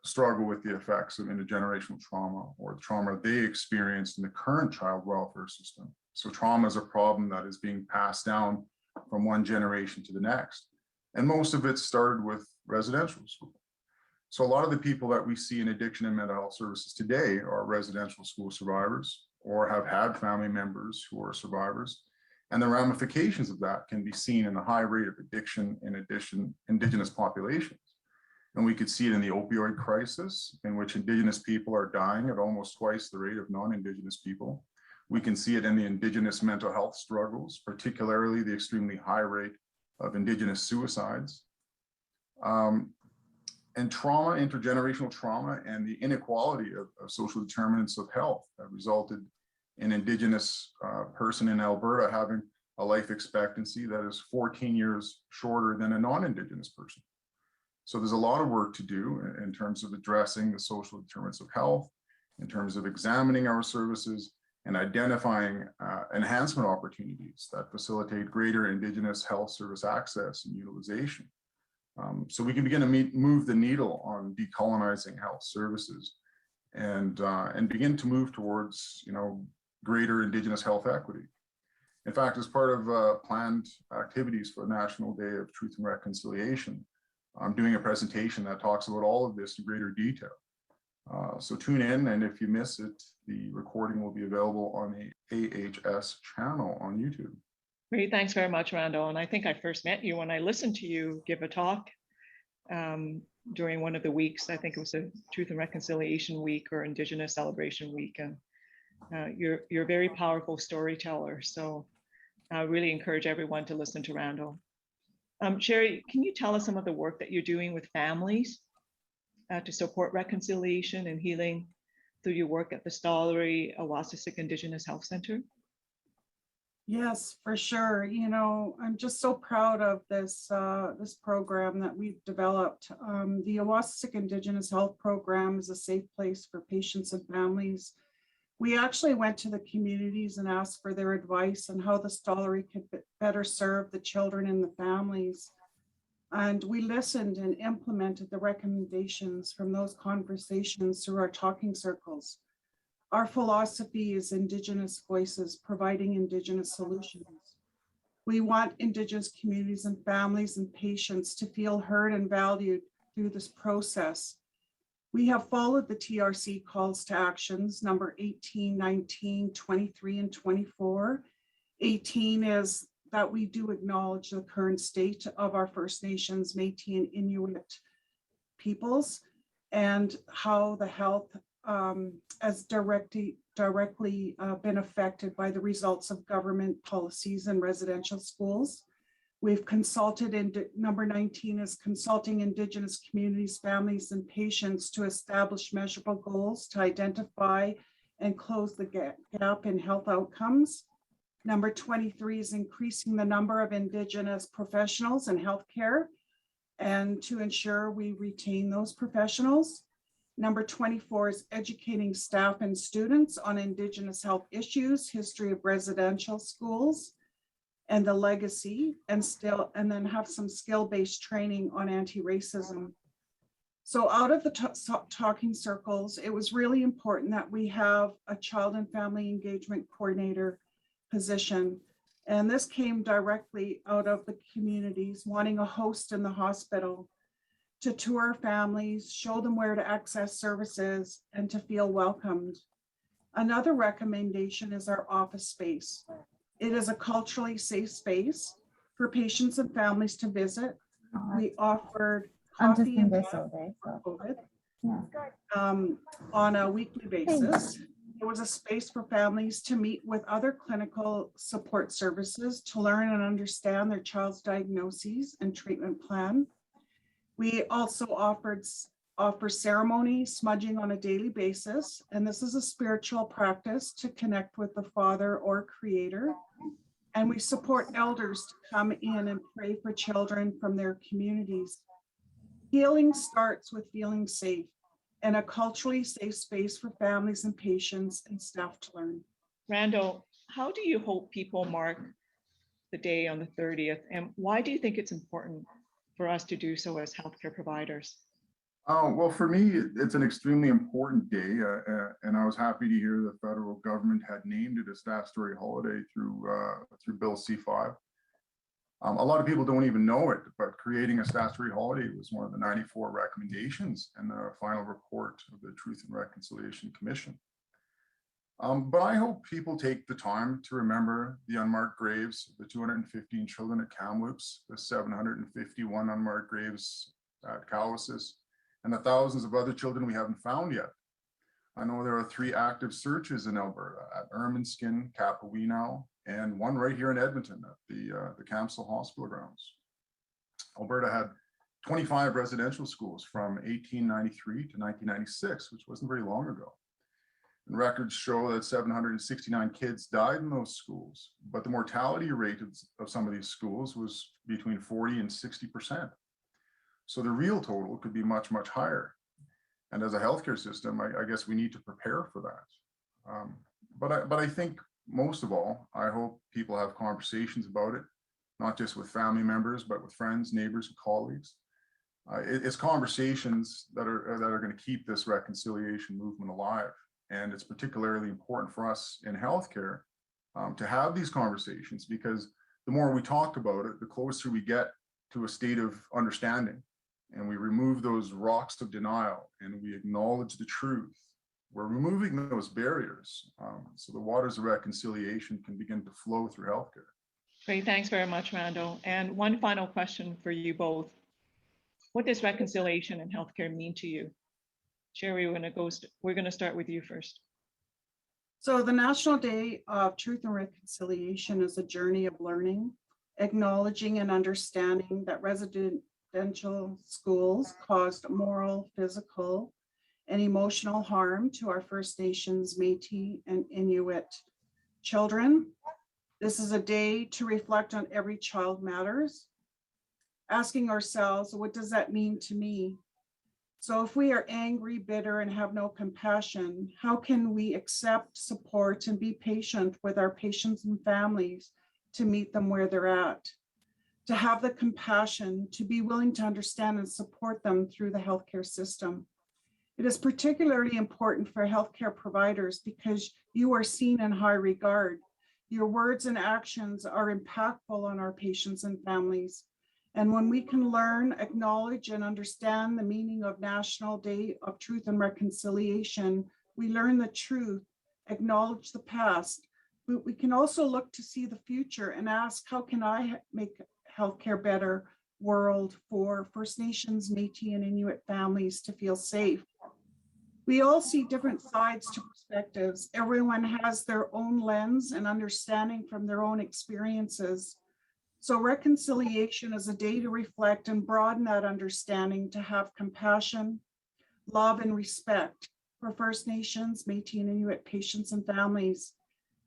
struggle with the effects of intergenerational trauma, or the trauma they experienced in the current child welfare system. So trauma is a problem that is being passed down from one generation to the next. And most of it started with residential school. So a lot of the people that we see in addiction and mental health services today are residential school survivors, or have had family members who are survivors. And the ramifications of that can be seen in the high rate of addiction in Indigenous populations. And we could see it in the opioid crisis, in which Indigenous people are dying at almost twice the rate of non-Indigenous people. We can see it in the Indigenous mental health struggles, particularly the extremely high rate of Indigenous suicides. And trauma, intergenerational trauma, and the inequality of social determinants of health have resulted in Indigenous person in Alberta having a life expectancy that is 14 years shorter than a non-Indigenous person. So there's a lot of work to do in terms of addressing the social determinants of health, in terms of examining our services and identifying enhancement opportunities that facilitate greater Indigenous health service access and utilization. So we can begin to move the needle on decolonizing health services and begin to move towards, you know, greater Indigenous health equity. In fact, as part of planned activities for the National Day of Truth and Reconciliation, I'm doing a presentation that talks about all of this in greater detail. So tune in, and if you miss it, the recording will be available on the AHS channel on YouTube. Great, thanks very much, Randall. And I think I first met you when I listened to you give a talk during one of the weeks. I think it was a Truth and Reconciliation Week or Indigenous Celebration Week. And you're a very powerful storyteller. So I really encourage everyone to listen to Randall. Sherry, can you tell us some of the work that you're doing with families to support reconciliation and healing through your work at the Stollery Awasisik Indigenous Health Center? Yes, for sure. You know, I'm just so proud of this this program that we've developed. The Awasisik Indigenous Health Program is a safe place for patients and families. We actually went to the communities and asked for their advice on how the stollery could better serve the children and the families. And we listened and implemented the recommendations from those conversations through our talking circles. Our philosophy is Indigenous voices, providing Indigenous solutions. We want Indigenous communities and families and patients to feel heard and valued through this process. We have followed the TRC calls to actions, number 18, 19, 23, and 24. 18 is that we do acknowledge the current state of our First Nations, Métis, and Inuit peoples, and how the health has directly been affected by the results of government policies in residential schools. We've consulted, number 19 is consulting Indigenous communities, families, and patients to establish measurable goals to identify and close the gap in health outcomes. Number 23 is increasing the number of Indigenous professionals in healthcare and to ensure we retain those professionals. Number 24 is educating staff and students on Indigenous health issues, history of residential schools, and the legacy, and then have some skill-based training on anti-racism. So out of the talking circles, it was really important that we have a child and family engagement coordinator position. And this came directly out of the communities wanting a host in the hospital to tour families, show them where to access services, and to feel welcomed. Another recommendation is our office space. It is a culturally safe space for patients and families to visit. We offered coffee and COVID on a weekly basis. There was a space for families to meet with other clinical support services to learn and understand their child's diagnoses and treatment plan. We also offer ceremony smudging on a daily basis, and this is a spiritual practice to connect with the Father or Creator. And we support elders to come in and pray for children from their communities. Healing starts with feeling safe and a culturally safe space for families and patients and staff to learn. Randall, how do you hope people mark the day on the 30th? And why do you think it's important for us to do so as healthcare providers? Well, for me, it's an extremely important day, and I was happy to hear the federal government had named it a statutory holiday through Bill C-5. A lot of people don't even know it, but creating a statutory holiday was one of the 94 recommendations in the final report of the Truth and Reconciliation Commission. But I hope people take the time to remember the unmarked graves of the 215 children at Kamloops, the 751 unmarked graves at Cowessess, and the thousands of other children we haven't found yet. I know there are 3 active searches in Alberta at Ermineskin, Kapawenow, and one right here in Edmonton at the Campsall Hospital grounds. Alberta had 25 residential schools from 1893 to 1996, which wasn't very long ago. And records show that 769 kids died in those schools, but the mortality rate of some of these schools was between 40 and 60%. So the real total could be much, much higher. And as a healthcare system, I guess we need to prepare for that. But I think most of all, I hope people have conversations about it, not just with family members, but with friends, neighbors, and colleagues. It's conversations that are going to keep this reconciliation movement alive. And it's particularly important for us in healthcare to have these conversations, because the more we talk about it, the closer we get to a state of understanding. And we remove those rocks of denial and we acknowledge the truth. We're removing those barriers so the waters of reconciliation can begin to flow through healthcare. Great, thanks very much, Randall. And one final question for you both. What does reconciliation in healthcare mean to you? Sherry, we're going to start with you first. So the National Day of Truth and Reconciliation is a journey of learning, acknowledging and understanding that residential schools caused moral, physical, and emotional harm to our First Nations, Métis, and Inuit children. This is a day to reflect on every child matters, asking ourselves, what does that mean to me? So if we are angry, bitter, and have no compassion, how can we accept, support, and be patient with our patients and families to meet them where they're at? To have the compassion, to be willing to understand and support them through the healthcare system. It is particularly important for healthcare providers because you are seen in high regard. Your words and actions are impactful on our patients and families. And when we can learn, acknowledge, and understand the meaning of National Day of Truth and Reconciliation, we learn the truth, acknowledge the past, but we can also look to see the future and ask, how can I make healthcare better world for First Nations, Métis, and Inuit families to feel safe? We all see different sides to perspectives. Everyone has their own lens and understanding from their own experiences. So reconciliation is a day to reflect and broaden that understanding, to have compassion, love, and respect for First Nations, Métis, and Inuit patients and families.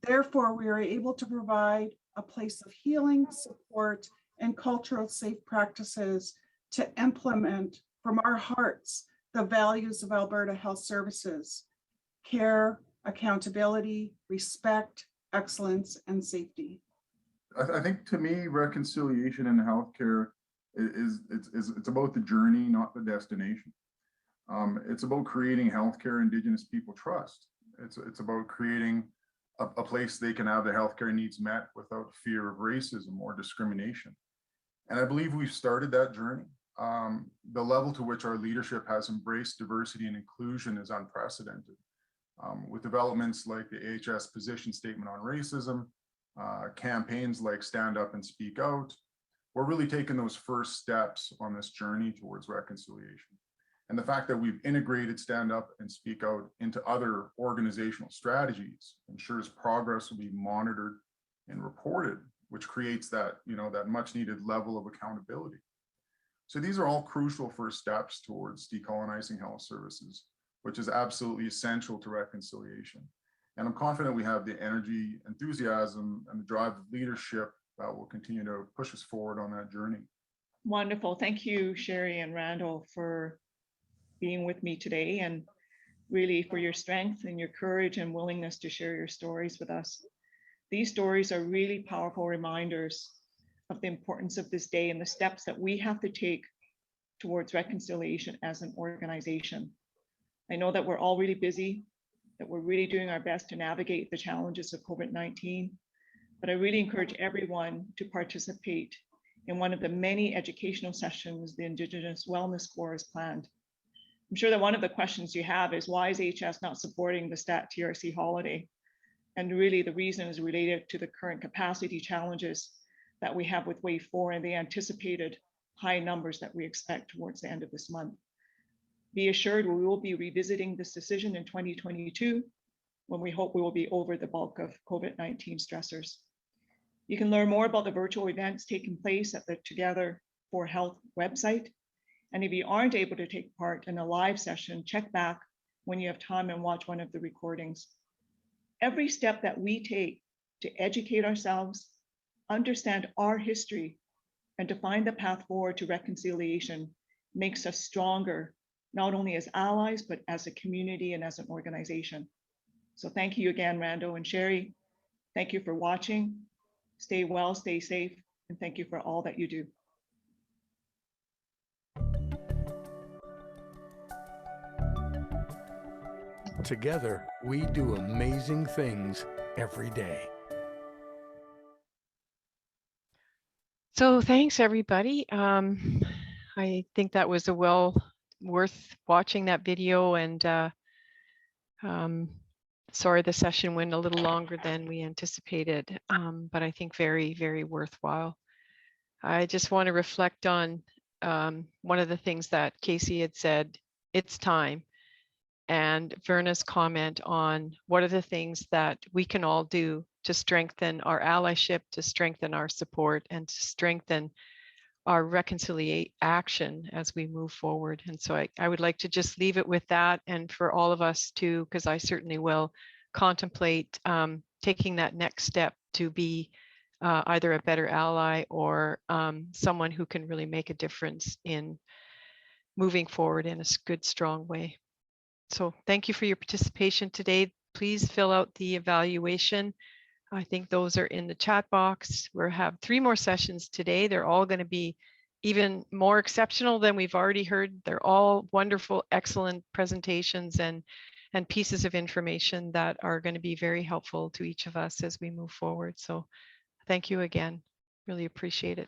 Therefore, we are able to provide a place of healing, support, and cultural safe practices to implement from our hearts the values of Alberta Health Services: care, accountability, respect, excellence, and safety. I think to me, reconciliation in healthcare it's about the journey, not the destination. It's about creating healthcare Indigenous people trust. It's about creating a place they can have their healthcare needs met without fear of racism or discrimination. And I believe we've started that journey. The level to which our leadership has embraced diversity and inclusion is unprecedented. With developments like the AHS position statement on racism, campaigns like Stand Up and Speak Out, we're really taking those first steps on this journey towards reconciliation. And the fact that we've integrated Stand Up and Speak Out into other organizational strategies ensures progress will be monitored and reported, which creates that, that much needed level of accountability. So these are all crucial first steps towards decolonizing health services, which is absolutely essential to reconciliation. And I'm confident we have the energy, enthusiasm, and the drive of leadership that will continue to push us forward on that journey. Wonderful. Thank you, Sherry and Randall, for being with me today, and really for your strength and your courage and willingness to share your stories with us. These stories are really powerful reminders of the importance of this day and the steps that we have to take towards reconciliation as an organization. I know that we're all really busy, that we're really doing our best to navigate the challenges of COVID-19, but I really encourage everyone to participate in one of the many educational sessions the Indigenous Wellness Corps has planned. I'm sure that one of the questions you have is, why is HS not supporting the STAT TRC holiday? And really the reason is related to the current capacity challenges that we have with wave 4 and the anticipated high numbers that we expect towards the end of this month. Be assured we will be revisiting this decision in 2022, when we hope we will be over the bulk of COVID-19 stressors. You can learn more about the virtual events taking place at the Together for Health website. And if you aren't able to take part in a live session, check back when you have time and watch one of the recordings. Every step that we take to educate ourselves, understand our history, and to find the path forward to reconciliation makes us stronger, not only as allies, but as a community and as an organization. So thank you again, Rando and Sherry. Thank you for watching. Stay well, stay safe, and thank you for all that you do. Together, we do amazing things every day. So thanks, everybody. I think that was worth watching that video, and sorry the session went a little longer than we anticipated, but I think very, very worthwhile. I just want to reflect on one of the things that Casey had said, it's time, and Verna's comment on what are the things that we can all do to strengthen our allyship, to strengthen our support, and to strengthen our reconciliation action as we move forward. And so I would like to just leave it with that, and for all of us to, because I certainly will, contemplate taking that next step to be either a better ally or someone who can really make a difference in moving forward in a good, strong way. So thank you for your participation today. Please fill out the evaluation. I think those are in the chat box. We'll have 3 more sessions today. They're all going to be even more exceptional than we've already heard. They're all wonderful, excellent presentations and pieces of information that are going to be very helpful to each of us as we move forward. So thank you again. Really appreciate it.